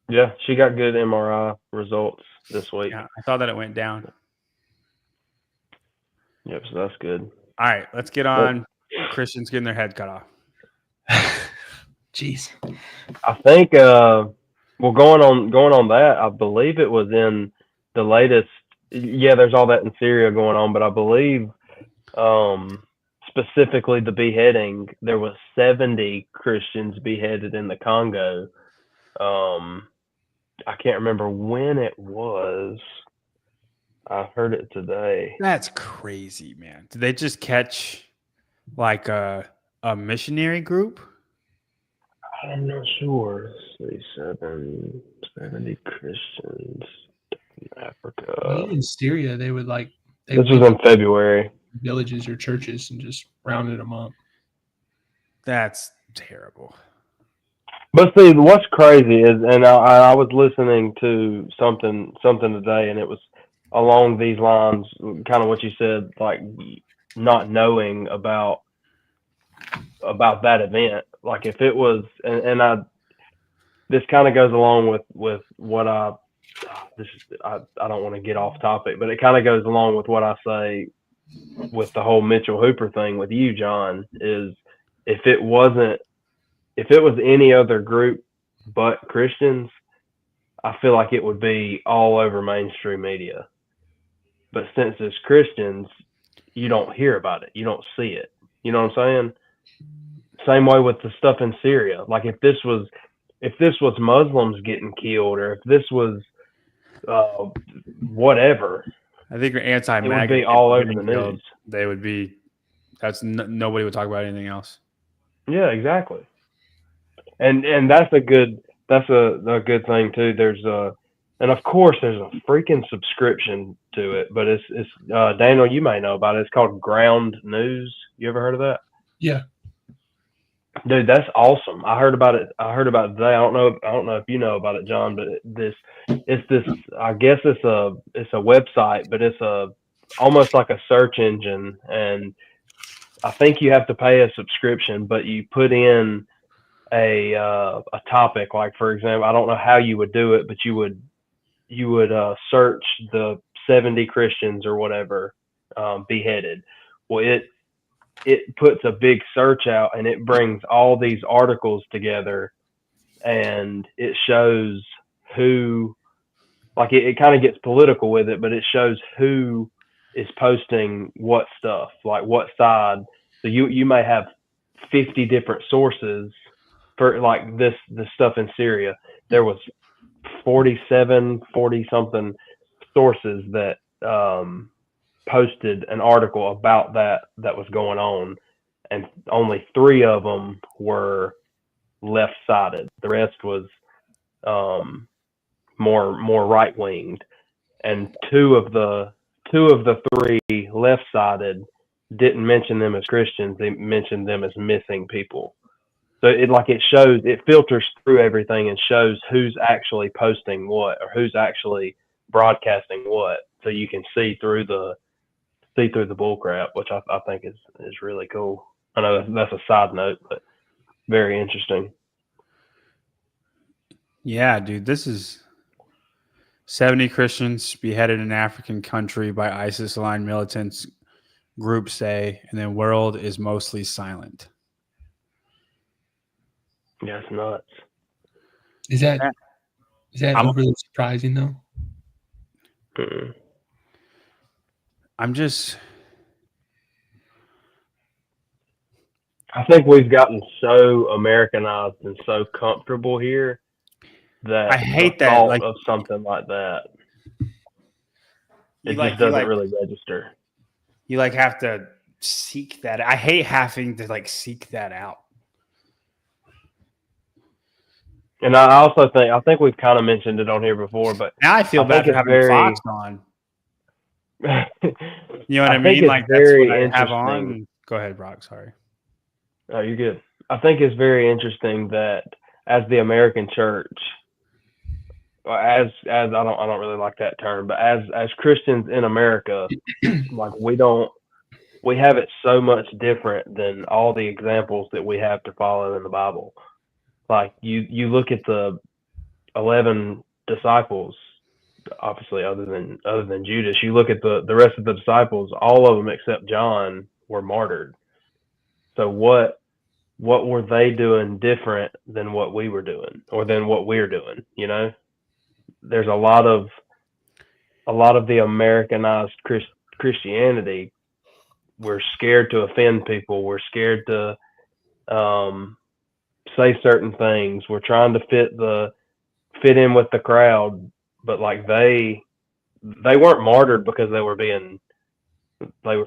Yeah, she got good MRI results this week. Yeah, I thought that it went down. Yep, so that's good. All right, let's get on Christians getting their head cut off. Jeez. I think going on that, I believe it was in the latest. Yeah, there's all that in Syria going on, but I believe specifically the beheading, there was 70 Christians beheaded in the Congo. I can't remember when it was. I heard it today. That's crazy, man. Did they just catch like a missionary group? I'm not sure. Let's see, 70 Christians in Africa. In Syria, they would This was in February. Villages or churches and just rounded them up. That's terrible. But see, what's crazy is, and I was listening to something today, and it was along these lines, kind of what you said, like not knowing about that event. Like if it was, this kind of goes along with what I don't want to get off topic, but it kind of goes along with what I say with the whole Mitchell Hooper thing with you, John, is if it was any other group but Christians, I feel like it would be all over mainstream media. But since it's Christians, you don't hear about it. You don't see it. You know what I'm saying? Same way with the stuff in Syria. Like if this was Muslims getting killed, or if this was whatever, I think it would anti-MAGA be all people over the getting killed. news. They would be. Nobody would talk about anything else. Yeah, exactly. And that's a good thing too. And of course there's a freaking subscription to it, but it's Daniel, you may know about it. It's called Ground News. You ever heard of that? Yeah. Dude, that's awesome. I heard about it today. I don't know if you know about it, John, but it's this I guess it's a website, but it's almost like a search engine, and I think you have to pay a subscription, but you put in a topic. Like for example, I don't know how you would do it, but you would search the 70 Christians or whatever beheaded. Well, it puts a big search out, and it brings all these articles together, and it shows who, like it kind of gets political with it, but it shows who is posting what stuff, like what side. So you may have 50 different sources for like this stuff in Syria. There was 40 something sources that posted an article about that was going on, and only 3 of them were left sided. The rest was more right winged, and two of the 3 left sided didn't mention them as Christians. They mentioned them as missing people. So it filters through everything and shows who's actually posting what, or who's actually broadcasting what, so you can see through the bull crap, which I think is really cool. I know that's a side note, but very interesting. Yeah, dude, this is 70 Christians beheaded in an African country by ISIS-aligned militants, groups say, and the world is mostly silent. Yeah, it's nuts. Is that overly surprising though? Mm-mm. I think we've gotten so Americanized and so comfortable here that I hate the that, thought like, of something like that, you it like just you doesn't like really register. you like have to seek that. I hate having to like seek that out. And I think we've kind of mentioned it on here before, but Now I feel I bad think for it's having very Fox on. You know what I think mean? it's Like that's very what I have interesting. on. Go ahead, Brock. Sorry. Oh, you're good. I think it's very interesting that as the American church, or as I don't really like that term, but as Christians in America, like we have it so much different than all the examples that we have to follow in the Bible. Like you look at the 11 disciples, obviously other than Judas, you look at the rest of the disciples, all of them except John were martyred. So what were they doing different than what we were doing, or than what we're doing? You know, there's a lot of the Americanized Christianity. We're scared to offend people. We're scared to say certain things. We're trying to fit in with the crowd, but like they weren't martyred because they were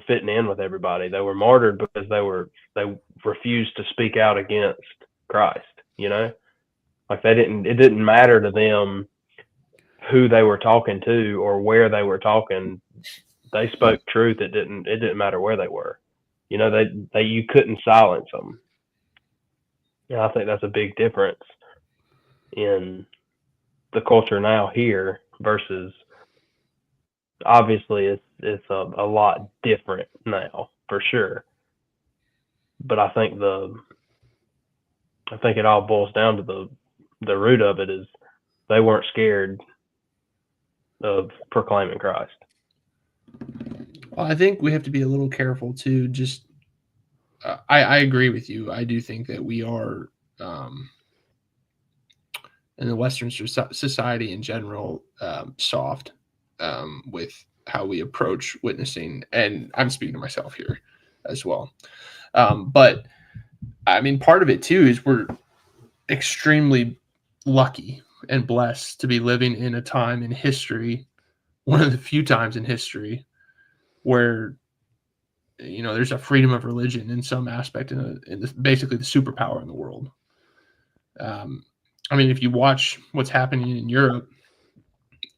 fitting in with everybody. They were martyred because they refused to speak out against Christ. You know, like it didn't matter to them who they were talking to or where they were talking. They spoke truth. It didn't matter where they were. You know, you couldn't silence them. And I think that's a big difference in the culture now here versus, obviously it's a lot different now for sure. But I think it all boils down to the root of it is they weren't scared of proclaiming Christ. Well, I think we have to be a little careful too. Just, I agree with you. I do think that we are, in the Western society in general, soft with how we approach witnessing, and I'm speaking to myself here as well. But I mean, part of it too is we're extremely lucky and blessed to be living in a time in history, one of the few times in history where there's a freedom of religion in some aspect in basically the superpower in the world. I mean, if you watch what's happening in Europe,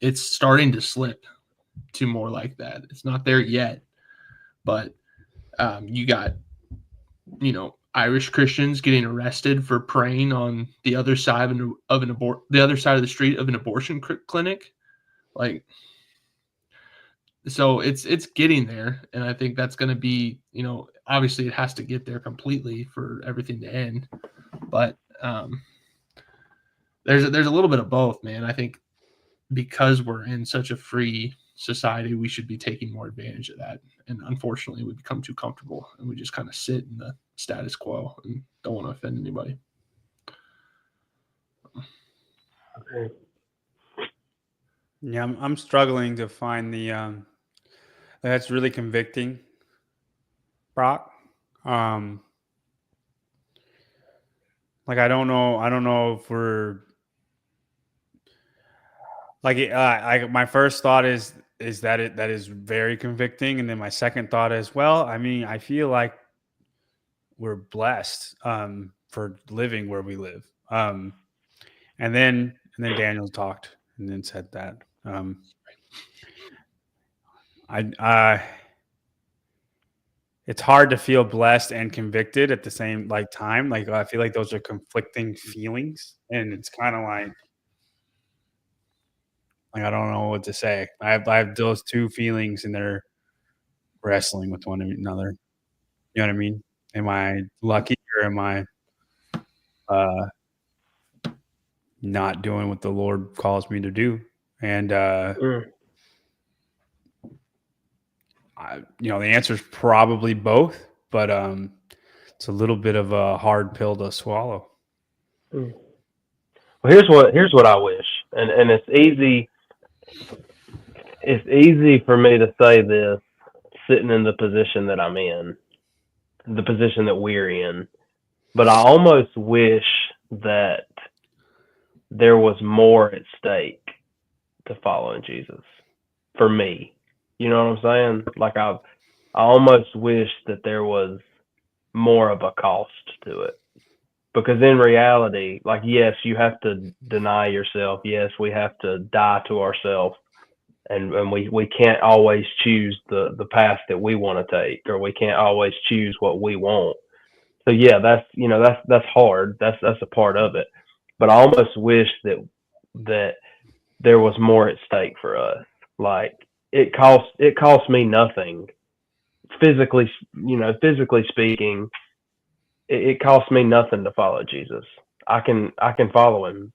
it's starting to slip to more like that. It's not there yet, but you got Irish Christians getting arrested for praying on the other side the other side of the street of an abortion clinic. Like, so it's getting there, and I think that's going to be, obviously it has to get there completely for everything to end. But there's a little bit of both, man. I think because we're in such a free society, we should be taking more advantage of that. And unfortunately, we become too comfortable and we just kind of sit in the status quo and don't want to offend anybody. Okay. Yeah, I'm struggling to find the that's really convicting, Brock. Like I don't know if we're like my first thought is that is very convicting, and then my second thought is, well, I mean, I feel like we're blessed for living where we live. And then Daniel talked and then said that it's hard to feel blessed and convicted at the same time. Like I feel like those are conflicting feelings, and it's kind of like I don't know what to say. I have those two feelings, and they're wrestling with one another. You know what I mean? Am I lucky, or am I not doing what the Lord calls me to do? And the answer is probably both, but it's a little bit of a hard pill to swallow. Well, here's what I wish, and it's easy. It's easy for me to say this, sitting in the position that I'm in, the position that we're in, but I almost wish that there was more at stake to following Jesus for me. You know what I'm saying? Like I almost wish that there was more of a cost to it. Because in reality, like, yes, you have to deny yourself. Yes, we have to die to ourselves. And we can't always choose the path that we want to take, or we can't always choose what we want. So yeah, that's hard. That's a part of it. But I almost wish that there was more at stake for us. Like it costs me nothing physically, physically speaking. It costs me nothing to follow Jesus. I can follow him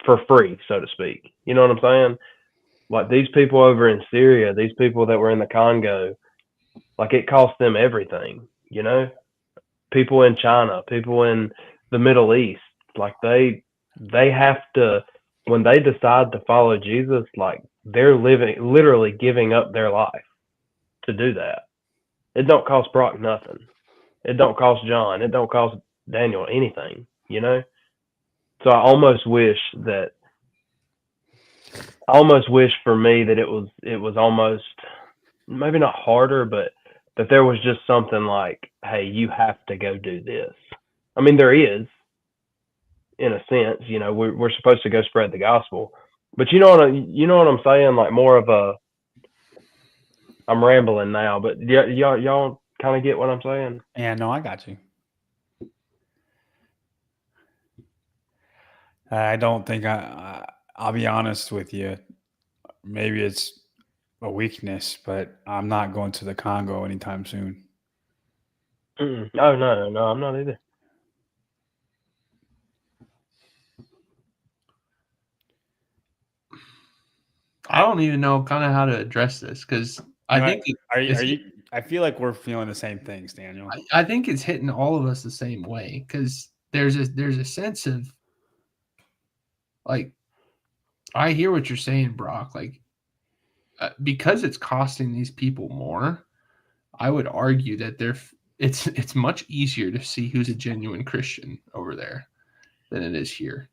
for free, so to speak. You know what I'm saying? Like these people over in Syria, these people that were in the Congo, like it cost them everything. People in China, people in the Middle East, like they have to, when they decide to follow Jesus, like they're literally giving up their life to do that. It don't cost Brock nothing. It don't cost John. It don't cost Daniel anything. So I almost wish for me that it was almost maybe not harder, but that there was just something like, hey, you have to go do this. I mean, there is, in a sense, we're supposed to go spread the gospel, but you know what I'm saying? Like more of a, I'm rambling now, but y'all kind of get what I'm saying? Yeah, no, I got you. I don't think I'll be honest with you. Maybe it's a weakness, but I'm not going to the Congo anytime soon. Mm-mm. Oh, no, I'm not either. I don't even know kind of how to address this because I think I feel like we're feeling the same things, Daniel. I think it's hitting all of us the same way because there's a sense of like, I hear what you're saying, Brock. Like, because it's costing these people more, I would argue that it's much easier to see who's a genuine Christian over there than it is here.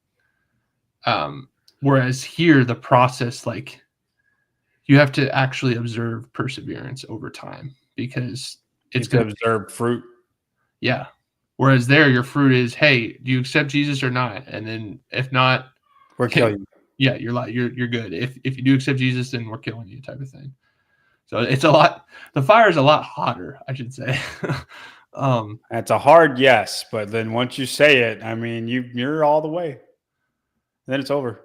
Whereas here, the process, like, you have to actually observe perseverance over time because it's going to observe fruit. Yeah. Whereas there, your fruit is, hey, do you accept Jesus or not? And then if not, we're killing you. Yeah, you're good. If you do accept Jesus, then we're killing you, type of thing. So it's a lot. The fire is a lot hotter, I should say. That's a hard yes, but then once you say it, I mean, you're all the way. Then it's over.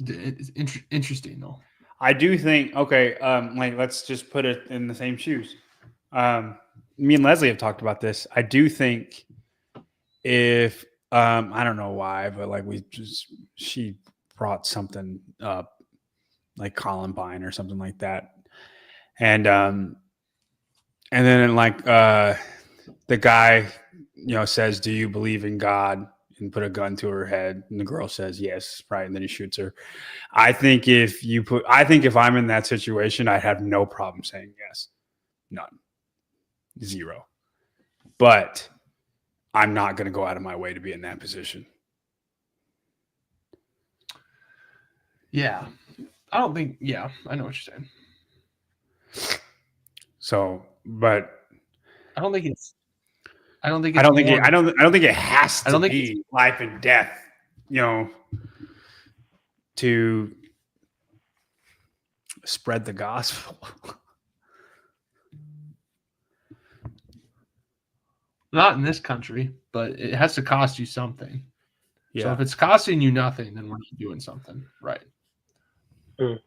It's interesting though. I do think, okay, like let's just put it in the same shoes. Me and Leslie have talked about this. I do think if I don't know why, but like she brought something up, like Columbine or something like that, and then like the guy, says, "Do you believe in God?" and put a gun to her head, and the girl says yes, right, and then he shoots her. I think if I'm in that situation, I'd have no problem saying yes. None. Zero. But I'm not going to go out of my way to be in that position. Yeah. I don't think, yeah, I know what you're saying. So, but I don't think it has to be life and death, to spread the gospel. Not in this country, but it has to cost you something. Yeah. So if it's costing you nothing, then we're not doing something right. That's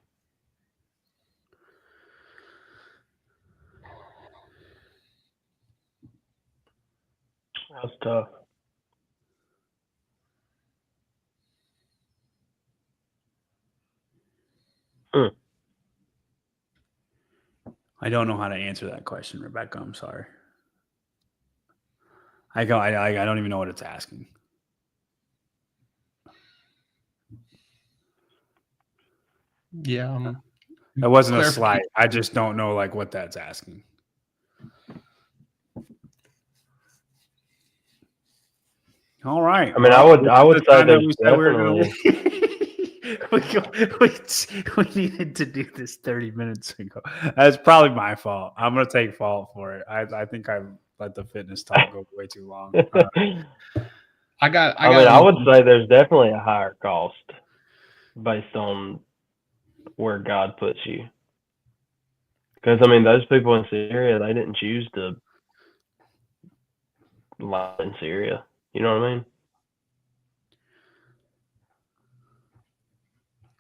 tough. I don't know how to answer that question, Rebecca. I'm sorry. I don't even know what it's asking. Yeah. That wasn't a slight. I just don't know like what that's asking. All right. I mean, I would say there's definitely. We needed to do this 30 minutes ago. That's probably my fault. I'm going to take fault for it. I think I let the fitness talk go way too long. I would say there's definitely a higher cost based on where God puts you. Because, I mean, those people in Syria, they didn't choose to live in Syria. You know what I mean?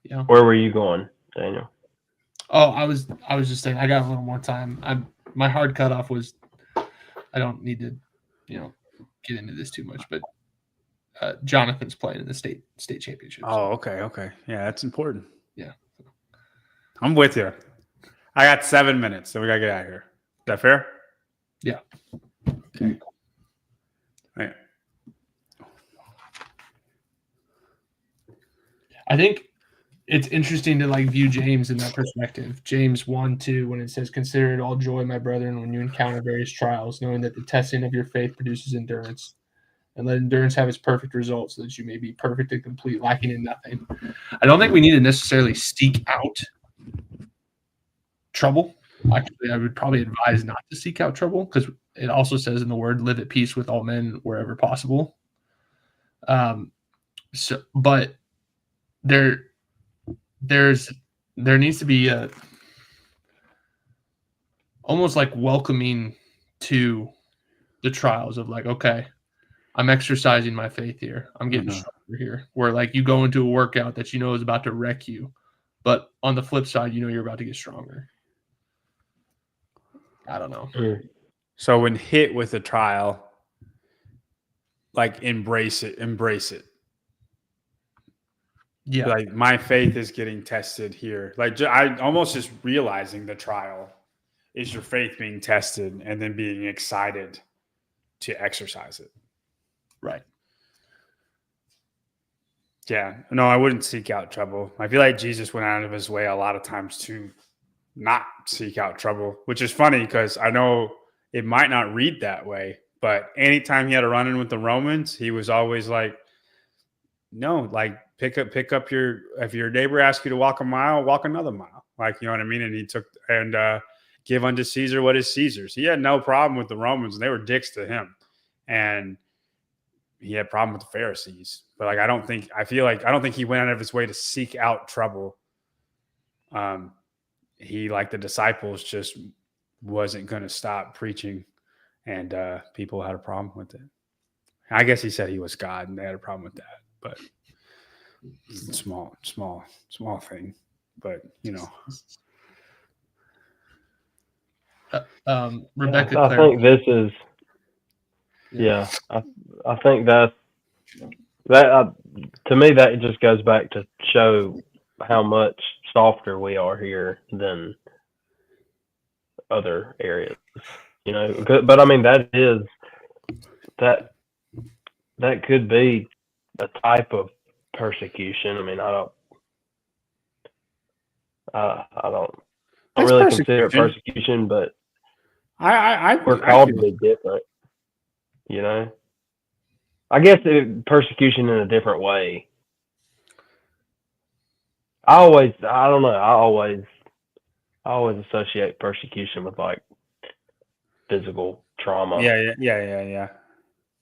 Yeah. Where were you going, Daniel? Oh, I was just saying I got a little more time. My hard cutoff was I don't need to, get into this too much, but Jonathan's playing in the state championship. Oh, okay. Yeah, that's important. Yeah. I'm with you. I got 7 minutes, so we gotta get out of here. Is that fair? Yeah. Okay. Right. I think it's interesting to like view James in that perspective. James 1:2, when it says, "Consider it all joy, my brethren, when you encounter various trials, knowing that the testing of your faith produces endurance. And let endurance have its perfect result, so that you may be perfect and complete, lacking in nothing." I don't think we need to necessarily seek out trouble. Actually, I would probably advise not to seek out trouble, because it also says in the word, "Live at peace with all men wherever possible." But there needs to be a almost like welcoming to the trials of like, okay, I'm exercising my faith here. I'm getting stronger here. Where like you go into a workout that is about to wreck you, but on the flip side, you're about to get stronger. I don't know. So when hit with a trial, like embrace it. Yeah. Like my faith is getting tested here. Like I almost just realizing the trial is your faith being tested and then being excited to exercise it. Right. Yeah. No, I wouldn't seek out trouble. I feel like Jesus went out of his way a lot of times to not seek out trouble, which is funny because I know it might not read that way, but anytime he had a run in with the Romans, he was always like, no, like pick up if your neighbor asks you to walk a mile, walk another mile. Like, you know what I mean? And he took give unto Caesar what is Caesar's. He had no problem with the Romans, and they were dicks to him. And he had a problem with the Pharisees. But like I don't think he went out of his way to seek out trouble. He, like the disciples, just wasn't going to stop preaching, and people had a problem with it. I guess he said he was God, and they had a problem with that. But it's a small thing. But Rebecca, I think this is. Yeah, I think that to me that just goes back to show how much softer we are here than other areas, but I mean that could be a type of persecution. I mean, I don't really consider it persecution, but we're called to be different, I guess persecution in a different way. I always associate persecution with like physical trauma. Yeah.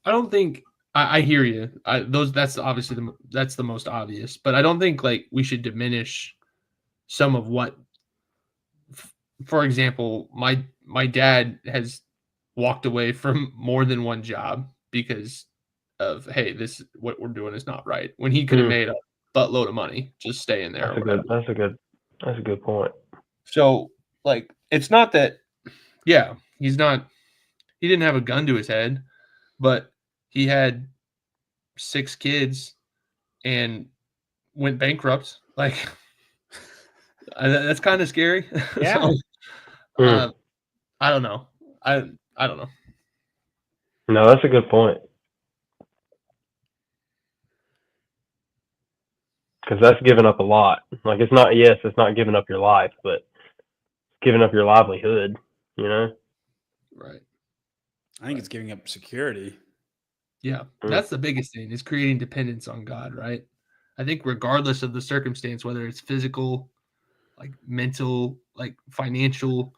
I don't think I hear you. That's obviously that's the most obvious, but I don't think like we should diminish some of what. For example, my dad has walked away from more than one job because of, hey, this what we're doing is not right, when he could have made a buttload of money just staying there. That's a good point. So like it's not that he didn't have a gun to his head, but he had 6 kids and went bankrupt. Like that's kind of scary. Yeah. So, I don't know. I don't know. No, that's a good point. Because that's giving up a lot. Like it's not giving up your life, but giving up your livelihood, Right. I think it's giving up security. Yeah, that's the biggest thing, is creating dependence on God, right? I think regardless of the circumstance, whether it's physical, like mental, like financial,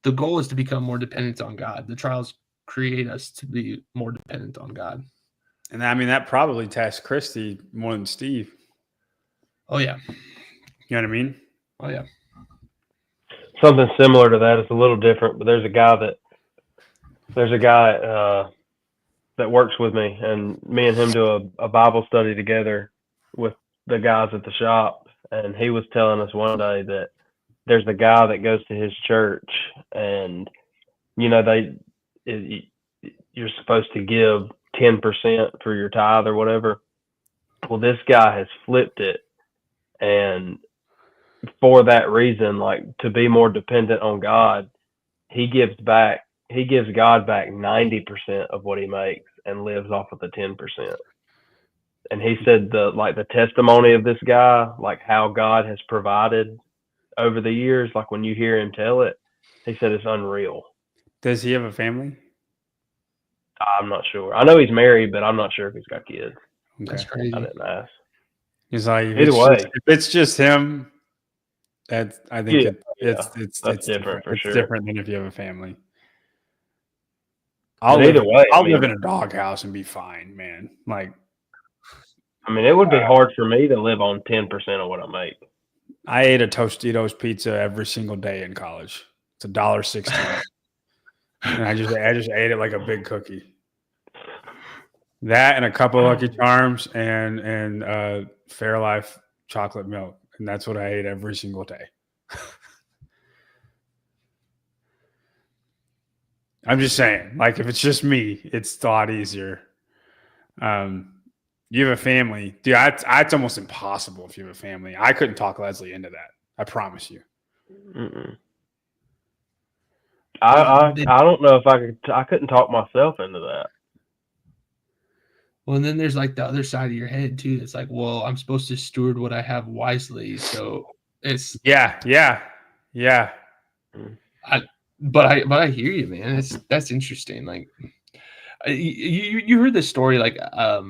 the goal is to become more dependent on God. The trials create us to be more dependent on God. And I mean, that probably tests Christy more than Steve. Oh, yeah. You know what I mean? Oh, yeah. Something similar to that. It's a little different, but there's a guy that works with me, and me and him do a Bible study together with the guys at the shop. And he was telling us one day that there's a guy that goes to his church, and you're supposed to give 10% for your tithe or whatever. Well, this guy has flipped it, and for that reason, like to be more dependent on God, he gives God back 90% of what he makes and lives off of the 10%. And he said the testimony of this guy, like how God has provided over the years, like when you hear him tell it, he said it's unreal. Does he have a family? I'm not sure. I know he's married, but I'm not sure if he's got kids. Okay. That's crazy. I didn't ask. He's like, Either way, if it's just him, I think it's different for sure. It's different than if you have a family. I'll live in a doghouse and be fine, man. Like, I mean, it would be hard for me to live on 10% of what I make. I ate a Tostitos pizza every single day in college. It's $1.16, and I just ate it like a big cookie. That and a couple of Lucky Charms and Fairlife chocolate milk, and that's what I ate every single day. I'm just saying, like, if it's just me, it's a lot easier. You have a family, dude. It's almost impossible if you have a family. I couldn't talk Leslie into that. I promise you. I don't know if I could. I couldn't talk myself into that. Well, and then there's like the other side of your head too. It's like, well, I'm supposed to steward what I have wisely. So it's yeah. But I hear you, man. That's interesting. Like you heard this story, like a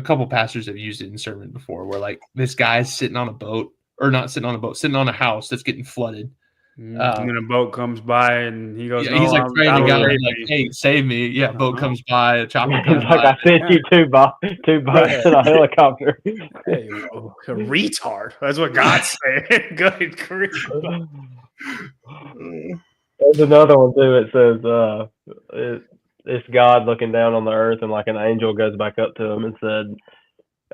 couple pastors have used it in sermon before, where like this guy's sitting on a boat, or not sitting on a boat, sitting on a house that's getting flooded. And then a boat comes by and he goes, Yeah, no, he's like praying to God God, save like, me. "Hey, save me!" Yeah, boat comes by, a chopper He's comes like, by. I sent you two boats in a helicopter. Hey, a retard. That's what God's saying. Good grief. There's another one too. It says, it's God looking down on the earth, and like an angel goes back up to him and said,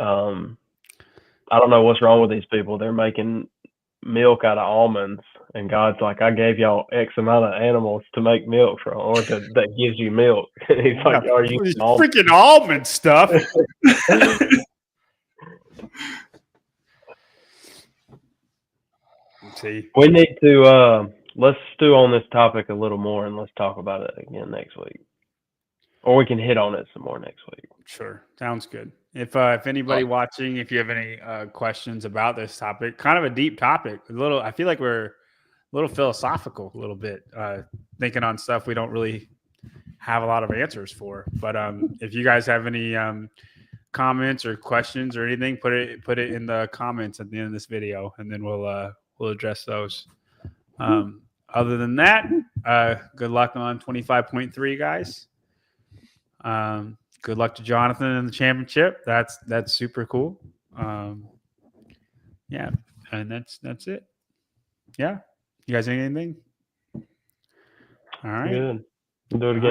I don't know what's wrong with these people. They're making milk out of almonds, and God's like, I gave y'all X amount of animals to make milk from, or that gives you milk. And he's like, are you freaking almond stuff? See, we need to let's stew on this topic a little more, and let's talk about it again next week, or we can hit on it some more next week. Sure, sounds good. If anybody watching, if you have any questions about this topic, kind of a deep topic, I feel like we're a little philosophical, a little bit, thinking on stuff we don't really have a lot of answers for. But if you guys have any comments or questions or anything, put it in the comments at the end of this video, and then we'll address those. Other than that, good luck on 25.3, guys. Good luck to Jonathan in the championship. That's super cool. Yeah, and that's it. Yeah, you guys anything? All right. Good. Do it again.